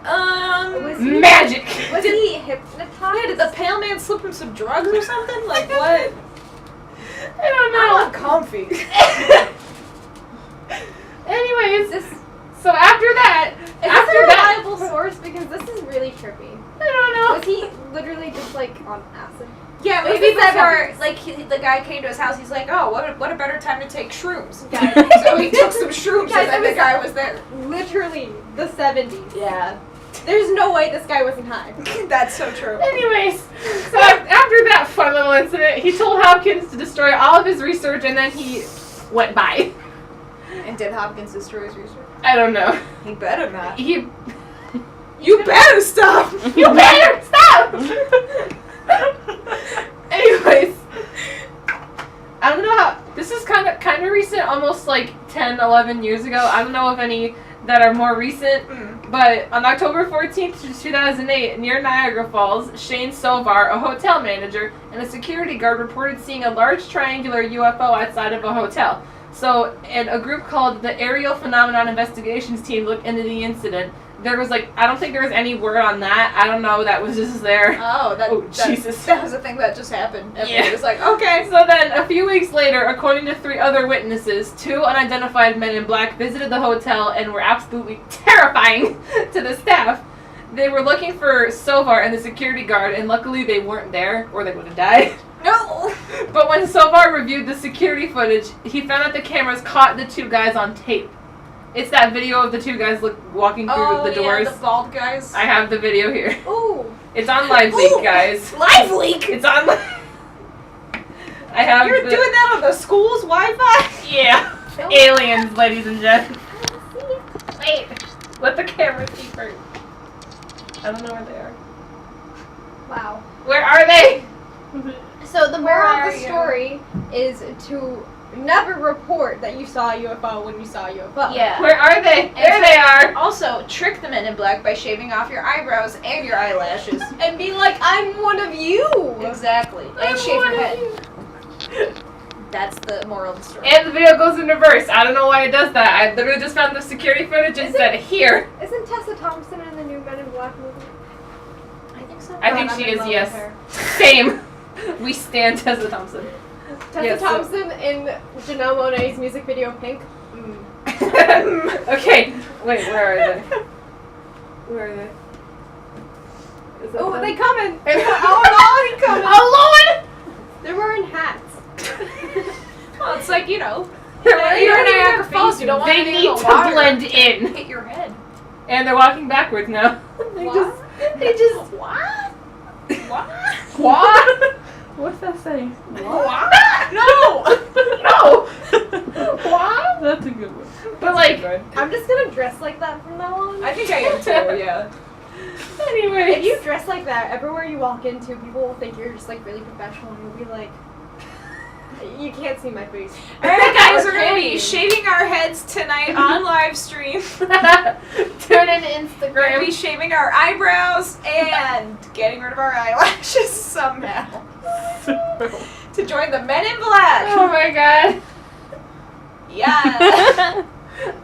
Speaker 2: Magic!
Speaker 3: Was he hypnotized?
Speaker 1: yeah, did the pale man slip him some drugs or something? Like, what?
Speaker 2: I don't
Speaker 1: I'm
Speaker 2: know.
Speaker 1: not comfy.
Speaker 2: Anyways,
Speaker 3: Is
Speaker 2: so after that,
Speaker 3: this
Speaker 2: after
Speaker 3: a
Speaker 2: that,
Speaker 3: reliable source? Because this is really trippy.
Speaker 2: I don't know.
Speaker 3: Was he literally just like on acid?
Speaker 1: Yeah,
Speaker 3: What's
Speaker 1: maybe
Speaker 3: the
Speaker 1: before, like, the guy came to his house, he's like, oh, what a better time to take shrooms.
Speaker 3: Guys,
Speaker 1: So he took some shrooms
Speaker 3: Guys,
Speaker 1: and then the guy was there.
Speaker 3: literally the 70s.
Speaker 1: Yeah.
Speaker 3: There's no way this guy wasn't high.
Speaker 1: That's so true.
Speaker 2: Anyways, so after that fun little incident, he told Hopkins to destroy all of his research, and then he went by.
Speaker 1: And did Hopkins destroy his research?
Speaker 2: I don't know.
Speaker 1: He better not.
Speaker 2: He.
Speaker 1: You better stop!
Speaker 2: You better stop! Anyways, I don't know how. This is kind of recent, almost like 10, 11 years ago. I don't know if any that are more recent. But on October 14th, 2008, near Niagara Falls, Shane Sovar, a hotel manager, and a security guard reported seeing a large triangular UFO outside of a hotel. So, and a group called the Aerial Phenomenon Investigations Team looked into the incident. There was I don't think there was any word on that. I don't know, that was just there.
Speaker 1: Oh,
Speaker 2: Jesus.
Speaker 1: That was a thing that just happened. Everybody
Speaker 2: Yeah.
Speaker 1: was like, okay.
Speaker 2: So then, a few weeks later, according to 3 other witnesses, 2 unidentified men in black visited the hotel and were absolutely terrifying to the staff. They were looking for Sovar and the security guard, and luckily they weren't there, or they would have died.
Speaker 1: No!
Speaker 2: But when Sovar reviewed the security footage, he found that the cameras caught the 2 guys on tape. It's that video of the 2 guys walking through the doors.
Speaker 1: Yeah, the bald guys.
Speaker 2: I have the video here.
Speaker 3: Ooh.
Speaker 2: It's on LiveLeak,
Speaker 1: Ooh.
Speaker 2: guys.
Speaker 1: Live leak!
Speaker 2: It's on. I have.
Speaker 1: You're doing that on the school's Wi-Fi?
Speaker 2: Yeah. Aliens, ladies and gentlemen. Wait. Let the camera see first. I don't know where they are.
Speaker 3: Wow.
Speaker 2: Where are they?
Speaker 3: So the
Speaker 1: Where
Speaker 3: moral
Speaker 1: are
Speaker 3: of the
Speaker 1: you?
Speaker 3: story is to never report that you saw a UFO when you saw a UFO.
Speaker 1: Yeah.
Speaker 2: Where are they? There they are.
Speaker 1: Also, trick the men in black by shaving off your eyebrows and your eyelashes.
Speaker 3: And be like, I'm one of you.
Speaker 1: Exactly.
Speaker 2: I'm
Speaker 1: And shave
Speaker 2: one
Speaker 1: your
Speaker 2: of
Speaker 1: head.
Speaker 2: you.
Speaker 1: That's the moral of the story.
Speaker 2: And the video goes in reverse. I don't know why it does that. I literally just found the security footage and said, here.
Speaker 3: Isn't Tessa Thompson in the new Men in Black movie?
Speaker 1: I think so.
Speaker 2: I think
Speaker 3: God,
Speaker 2: she
Speaker 3: I'm in
Speaker 2: is,
Speaker 3: love
Speaker 2: yes.
Speaker 3: with her.
Speaker 2: Same. We stand Tessa Thompson.
Speaker 3: Tessa
Speaker 2: Yes, so-
Speaker 3: Thompson in Janelle Monáe's music video Pink.
Speaker 2: Okay. Wait, where are they? Where are they? Is that
Speaker 3: Oh,
Speaker 2: them?
Speaker 3: they coming!
Speaker 2: Oh,
Speaker 3: Lord, he coming!
Speaker 2: Oh, Lord!
Speaker 3: They're wearing hats.
Speaker 1: Well, it's like,
Speaker 2: They're
Speaker 1: you're
Speaker 2: wearing
Speaker 1: in
Speaker 2: their
Speaker 1: Niagara Falls, you don't want
Speaker 2: They
Speaker 1: anything
Speaker 2: need
Speaker 1: in the
Speaker 2: to
Speaker 1: water.
Speaker 2: blend in.
Speaker 1: Hit your head.
Speaker 2: And they're walking backwards now. They
Speaker 1: What?
Speaker 2: just.
Speaker 1: What? What?
Speaker 2: What? What's that saying?
Speaker 1: What? No!
Speaker 2: No! What?
Speaker 4: That's a good one.
Speaker 2: But like,
Speaker 3: I'm just gonna dress like that from now on.
Speaker 1: I think I am too, yeah.
Speaker 2: anyway.
Speaker 3: If you dress like that, everywhere you walk into, people will think you're just like really professional and you'll be like, you can't see my face.
Speaker 1: Alright guys, we're gonna be
Speaker 3: Okay.
Speaker 1: shaving our heads tonight on live stream.
Speaker 2: Tune in
Speaker 1: We're gonna
Speaker 2: Instagram.
Speaker 1: be shaving our eyebrows and getting rid of our eyelashes somehow. To join the Men in Black.
Speaker 2: Oh my god.
Speaker 1: Yeah.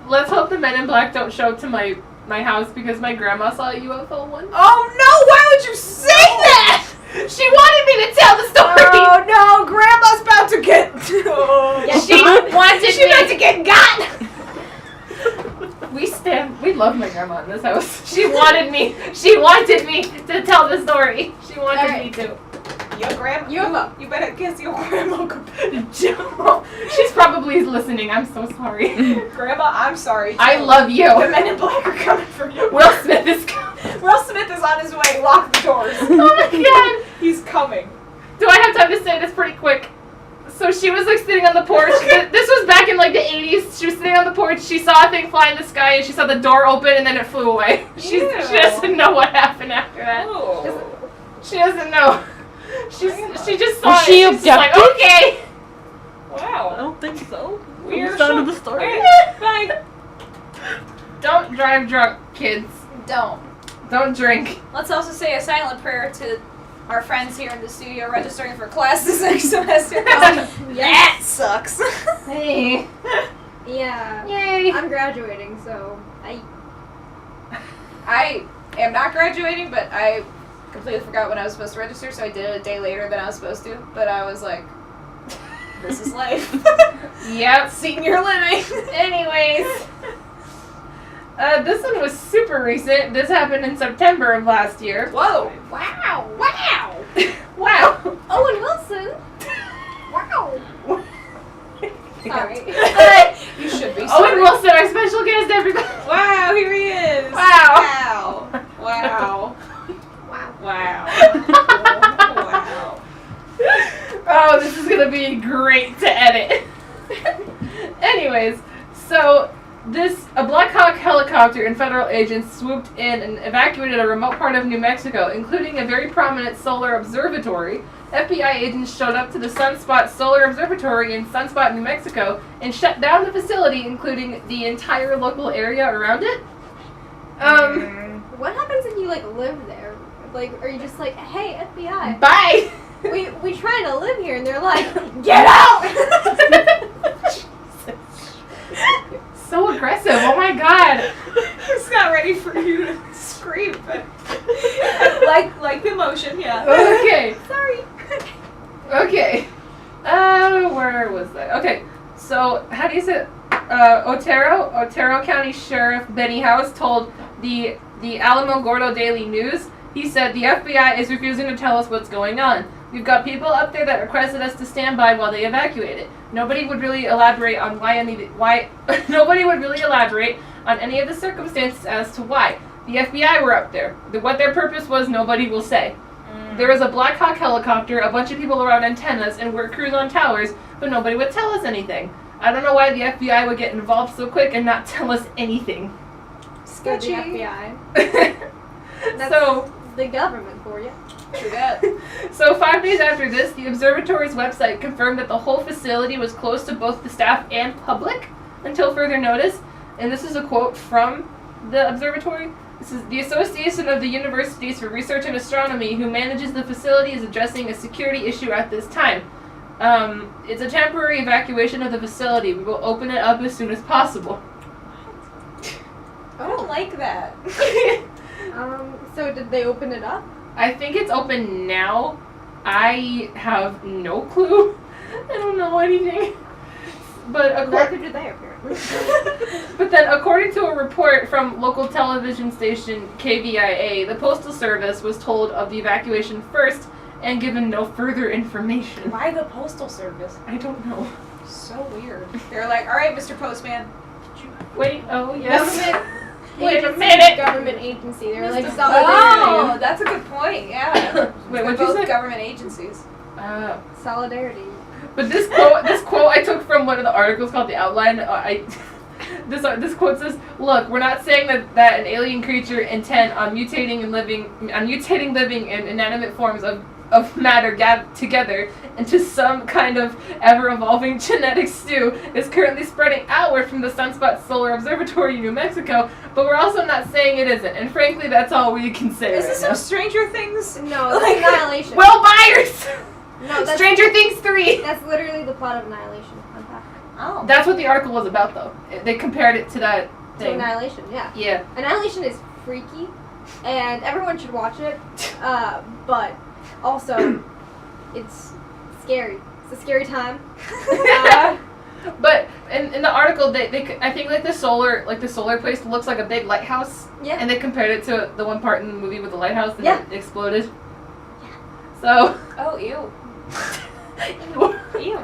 Speaker 2: Let's hope the Men in Black don't show up to my house because my grandma saw a UFO once.
Speaker 1: Oh no, why would you say that?
Speaker 2: She wanted me to tell the story.
Speaker 1: Oh no, Grandma's about to get.
Speaker 3: Yeah,
Speaker 2: She wanted
Speaker 1: She's about to get got.
Speaker 2: We love my grandma in this house. She wanted me to tell the story. She wanted
Speaker 3: Alright.
Speaker 2: me to.
Speaker 1: Your grandma.
Speaker 3: UFO.
Speaker 1: You better kiss your grandma.
Speaker 2: She's probably listening. I'm so sorry.
Speaker 1: Grandma, I'm sorry.
Speaker 2: I
Speaker 1: too.
Speaker 2: love you.
Speaker 1: The Men in Black are coming for you.
Speaker 2: Will Smith is coming.
Speaker 1: Will Smith is on his way. Lock the doors.
Speaker 2: Oh my god.
Speaker 1: He's coming.
Speaker 2: Do I have time to say this pretty quick? So she was like sitting on the porch. This was back in like the 80s. She was sitting on the porch. She saw a thing fly in the sky and she saw the door open and then it flew away. She
Speaker 1: Ew.
Speaker 2: doesn't know what happened after that.
Speaker 1: Oh.
Speaker 2: She doesn't know. She just saw
Speaker 4: Was
Speaker 2: it.
Speaker 4: she
Speaker 2: She's just like,
Speaker 4: abducted?
Speaker 2: okay.
Speaker 4: I
Speaker 1: Wow.
Speaker 4: don't think so.
Speaker 1: We're
Speaker 4: From the sound of
Speaker 1: so-
Speaker 4: the story.
Speaker 1: Bye.
Speaker 2: Don't drive drunk, kids.
Speaker 1: Don't.
Speaker 2: Don't drink.
Speaker 1: Let's also say a silent prayer to our friends here in the studio registering for classes next semester. That sucks.
Speaker 2: Hey.
Speaker 3: Yeah.
Speaker 2: Yay.
Speaker 3: I'm graduating, so
Speaker 1: I am not graduating, but I completely forgot when I was supposed to register, so I did it a day later than I was supposed to. But I was like, this is life.
Speaker 2: Yep.
Speaker 1: Senior living.
Speaker 2: Anyways. This one was super recent. This happened in September of last year.
Speaker 1: Whoa. Wow. Wow.
Speaker 2: Wow.
Speaker 3: Owen Wilson. Wow. Sorry.
Speaker 1: You should be
Speaker 2: Owen
Speaker 1: sorry.
Speaker 2: Wilson, our special guest, everybody.
Speaker 1: Wow, here he is.
Speaker 2: Wow.
Speaker 1: Wow.
Speaker 3: Wow.
Speaker 1: Wow. Wow.
Speaker 2: Oh, this is gonna be great to edit. Anyways, so a Black Hawk helicopter and federal agents swooped in and evacuated a remote part of New Mexico, including a very prominent solar observatory. FBI agents showed up to the Sunspot Solar Observatory in Sunspot, New Mexico, and shut down the facility, including the entire local area around it.
Speaker 3: What happens if you live there? Are you just like, hey, FBI,
Speaker 2: Bye!
Speaker 3: we trying to live here, and they're like, get out!
Speaker 2: So aggressive, oh my god.
Speaker 1: I was not ready for you to scream, but like the motion, yeah.
Speaker 2: Okay.
Speaker 3: Sorry.
Speaker 2: Okay. Where was that? Okay. So, how do you say it? Otero County Sheriff Benny House told the Alamo Gordo Daily News, he said, the FBI is refusing to tell us what's going on. We've got people up there that requested us to stand by while they evacuate it. Nobody would really elaborate on nobody would really elaborate on any of the circumstances as to why. The FBI were up there. What their purpose was, nobody will say. There was a Black Hawk helicopter, a bunch of people around antennas, and work crews on towers, but nobody would tell us anything. I don't know why the FBI would get involved so quick and not tell us anything.
Speaker 3: Sketchy. The FBI. That's
Speaker 2: So,
Speaker 3: the government for you.
Speaker 1: True that.
Speaker 2: So 5 days after this, the observatory's website confirmed that the whole facility was closed to both the staff and public until further notice. And this is a quote from the observatory. This is the Association of the Universities for Research in Astronomy, who manages the facility, is addressing a security issue at this time. It's a temporary evacuation of the facility. We will open it up as soon as possible.
Speaker 1: I don't like that.
Speaker 3: So did they open it up?
Speaker 2: I think it's open now. I have no clue. I don't know anything. But
Speaker 3: Neither did they, apparently.
Speaker 2: But then, according to a report from local television station KVIA, the Postal Service was told of the evacuation first and given no further information.
Speaker 1: Why the Postal Service?
Speaker 2: I don't know.
Speaker 1: So weird. They're like, all right, Mr. Postman.
Speaker 2: Wait, oh yes.
Speaker 3: Government.
Speaker 2: Wait a
Speaker 3: agency,
Speaker 2: minute.
Speaker 3: Government agency. They were like,
Speaker 1: Oh,
Speaker 3: solidarity.
Speaker 1: that's a good point, yeah.
Speaker 2: Wait,
Speaker 1: They're
Speaker 2: what'd you
Speaker 1: both
Speaker 2: say?
Speaker 1: government agencies.
Speaker 3: Solidarity.
Speaker 2: But this quote I took from one of the articles called The Outline. This quote says, "Look, we're not saying that an alien creature intent on mutating living and inanimate forms of matter gathered together into some kind of ever-evolving genetic stew is currently spreading outward from the Sunspot Solar Observatory in New Mexico, but we're also not saying it isn't, and frankly, that's all we can say
Speaker 1: Is
Speaker 2: right
Speaker 1: this
Speaker 2: now."
Speaker 1: some Stranger Things?
Speaker 3: No, it's Annihilation.
Speaker 2: Will Byers!
Speaker 3: No, that's,
Speaker 2: Stranger Things 3!
Speaker 3: that's literally the plot of Annihilation. Fun fact.
Speaker 1: Oh.
Speaker 2: That's what the article was about, though. They compared it to that
Speaker 3: So
Speaker 2: thing.
Speaker 3: Annihilation, yeah.
Speaker 2: Yeah.
Speaker 3: Annihilation is freaky, and everyone should watch it. But also, it's scary. It's a scary time.
Speaker 2: But in the article, they I think the solar place looks like a big lighthouse.
Speaker 3: Yeah.
Speaker 2: And they compared it to the one part in the movie with the lighthouse that
Speaker 3: Yeah.
Speaker 2: exploded. So.
Speaker 1: Oh, ew. Ew.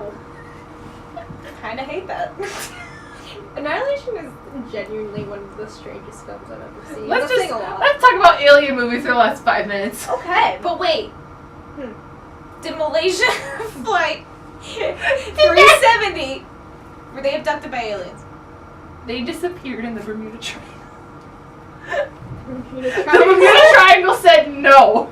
Speaker 1: Kinda hate that.
Speaker 3: Annihilation is genuinely one of the strangest films I've ever seen.
Speaker 2: Let's
Speaker 3: That's saying a lot.
Speaker 2: talk about alien movies for the last 5 minutes.
Speaker 3: Okay,
Speaker 1: But wait.
Speaker 3: Hmm.
Speaker 1: Did Malaysia flight 370 were they abducted by aliens?
Speaker 2: They disappeared in the Bermuda Triangle.
Speaker 3: Bermuda
Speaker 2: The
Speaker 3: Triangle.
Speaker 2: Bermuda Triangle said no.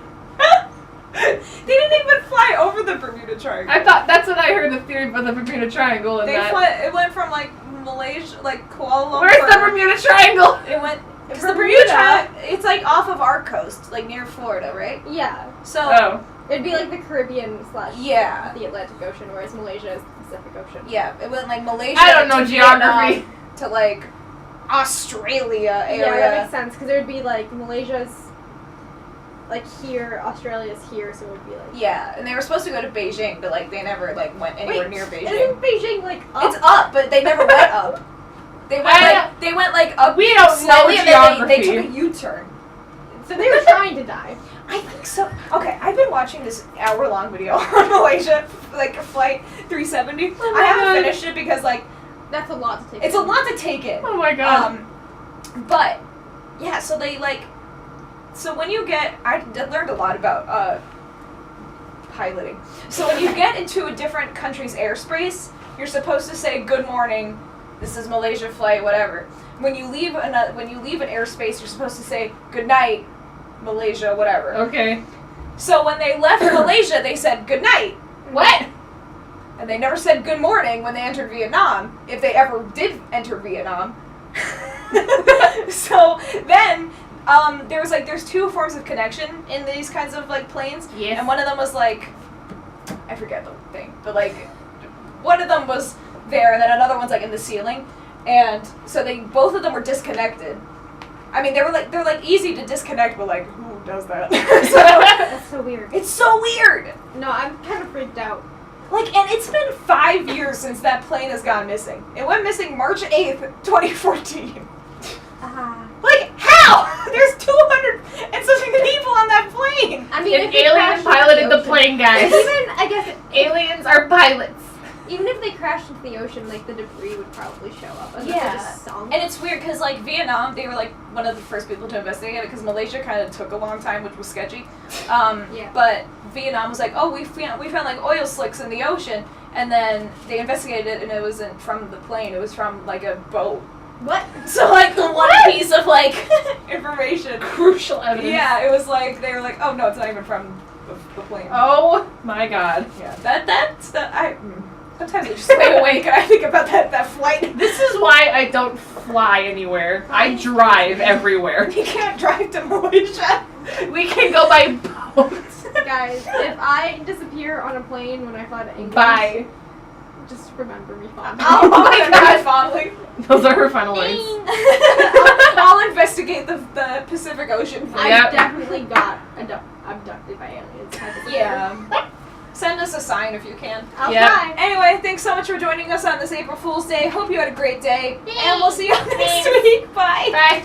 Speaker 1: They didn't even fly over the Bermuda Triangle.
Speaker 2: I thought that's what I heard the theory about the Bermuda Triangle and
Speaker 1: It went from like Malaysia, like Kuala Lumpur.
Speaker 2: Where's the Bermuda Triangle?
Speaker 1: It went Because the Bermuda Triangle, it's like off of our coast, like near Florida, right?
Speaker 3: Yeah.
Speaker 1: So
Speaker 3: it'd be like the Caribbean / the Atlantic Ocean, whereas Malaysia is the Pacific Ocean.
Speaker 1: Yeah, it went like Malaysia.
Speaker 2: I don't know
Speaker 1: to
Speaker 2: geography.
Speaker 1: Vietnam to like Australia area.
Speaker 3: Yeah, that makes sense because it would be like Malaysia's like here, Australia's here, so it would be like.
Speaker 1: Yeah, and they were supposed to go to Beijing, but like they never like went anywhere near Beijing.
Speaker 3: Isn't Beijing like up?
Speaker 1: It's up, but they never went up. They went like up.
Speaker 2: We don't know
Speaker 1: slightly, and
Speaker 2: geography.
Speaker 1: then they took a U-turn.
Speaker 3: So they were trying to die.
Speaker 1: I think so. Okay, I've been watching this hour-long video on Malaysia, like Flight 370.
Speaker 2: Oh
Speaker 1: I haven't
Speaker 2: God.
Speaker 1: finished it because like
Speaker 3: That's a lot to take.
Speaker 1: it's a lot to take in.
Speaker 2: Oh my god.
Speaker 1: But yeah, so they like. So when you get, I learned a lot about piloting. So when you get into a different country's airspace, you're supposed to say good morning. This is Malaysia flight, whatever. When you leave an airspace, you're supposed to say good night, Malaysia, whatever.
Speaker 2: Okay.
Speaker 1: So when they left Malaysia, they said good night.
Speaker 2: What?
Speaker 1: And they never said good morning when they entered Vietnam, if they ever did enter Vietnam. So then there's two forms of connection in these kinds of like planes.
Speaker 2: Yes.
Speaker 1: And one of them was like, I forget the thing, but like one of them was there, and then another one's like in the ceiling, and so both of them were disconnected. I mean, they're like easy to disconnect, but like who does that?
Speaker 3: That's so weird.
Speaker 1: It's so weird.
Speaker 3: No, I'm kind of freaked out.
Speaker 1: Like, and it's been 5 years since that plane has gone missing. It went missing March 8th, 2014. Like, how? There's 200 and something people on that plane.
Speaker 3: I mean,
Speaker 2: An
Speaker 3: if they
Speaker 2: alien
Speaker 3: crashed
Speaker 2: piloted
Speaker 3: into
Speaker 2: the plane, guys.
Speaker 3: Even I guess
Speaker 2: Aliens are pilots.
Speaker 3: even if they crashed into the ocean, like the debris would probably show up. Unless
Speaker 1: Yeah.
Speaker 3: they just sunk.
Speaker 1: And it's weird because, like, Vietnam, they were, like, one of the first people to investigate it because Malaysia kind of took a long time, which was sketchy.
Speaker 3: Yeah.
Speaker 1: But Vietnam was like, oh, we found like oil slicks in the ocean, and then they investigated it, and it wasn't from the plane; it was from like a boat.
Speaker 3: What?
Speaker 1: So like the one piece of like information,
Speaker 2: Crucial evidence.
Speaker 1: yeah, it was like they were like, oh no, it's not even from the plane.
Speaker 2: Oh my god.
Speaker 1: Yeah, sometimes I just lay awake and I think about that flight.
Speaker 2: This is why I don't fly anywhere. I drive everywhere.
Speaker 1: You can't drive to Malaysia.
Speaker 2: We can go by boat.
Speaker 3: Guys, if I disappear on a plane when I fly to England,
Speaker 2: Bye.
Speaker 3: just remember me fondly.
Speaker 1: Oh my god, fondly.
Speaker 2: Those are her final words.
Speaker 1: I'll investigate the Pacific Ocean.
Speaker 3: I
Speaker 2: Yep.
Speaker 3: definitely got abducted by aliens.
Speaker 1: Yeah. Send us a sign if you can.
Speaker 3: I'll
Speaker 2: Yep.
Speaker 3: try.
Speaker 1: Anyway, thanks so much for joining us on this April Fool's Day. Hope you had a great day. And we'll see you next week. Bye.
Speaker 2: Bye.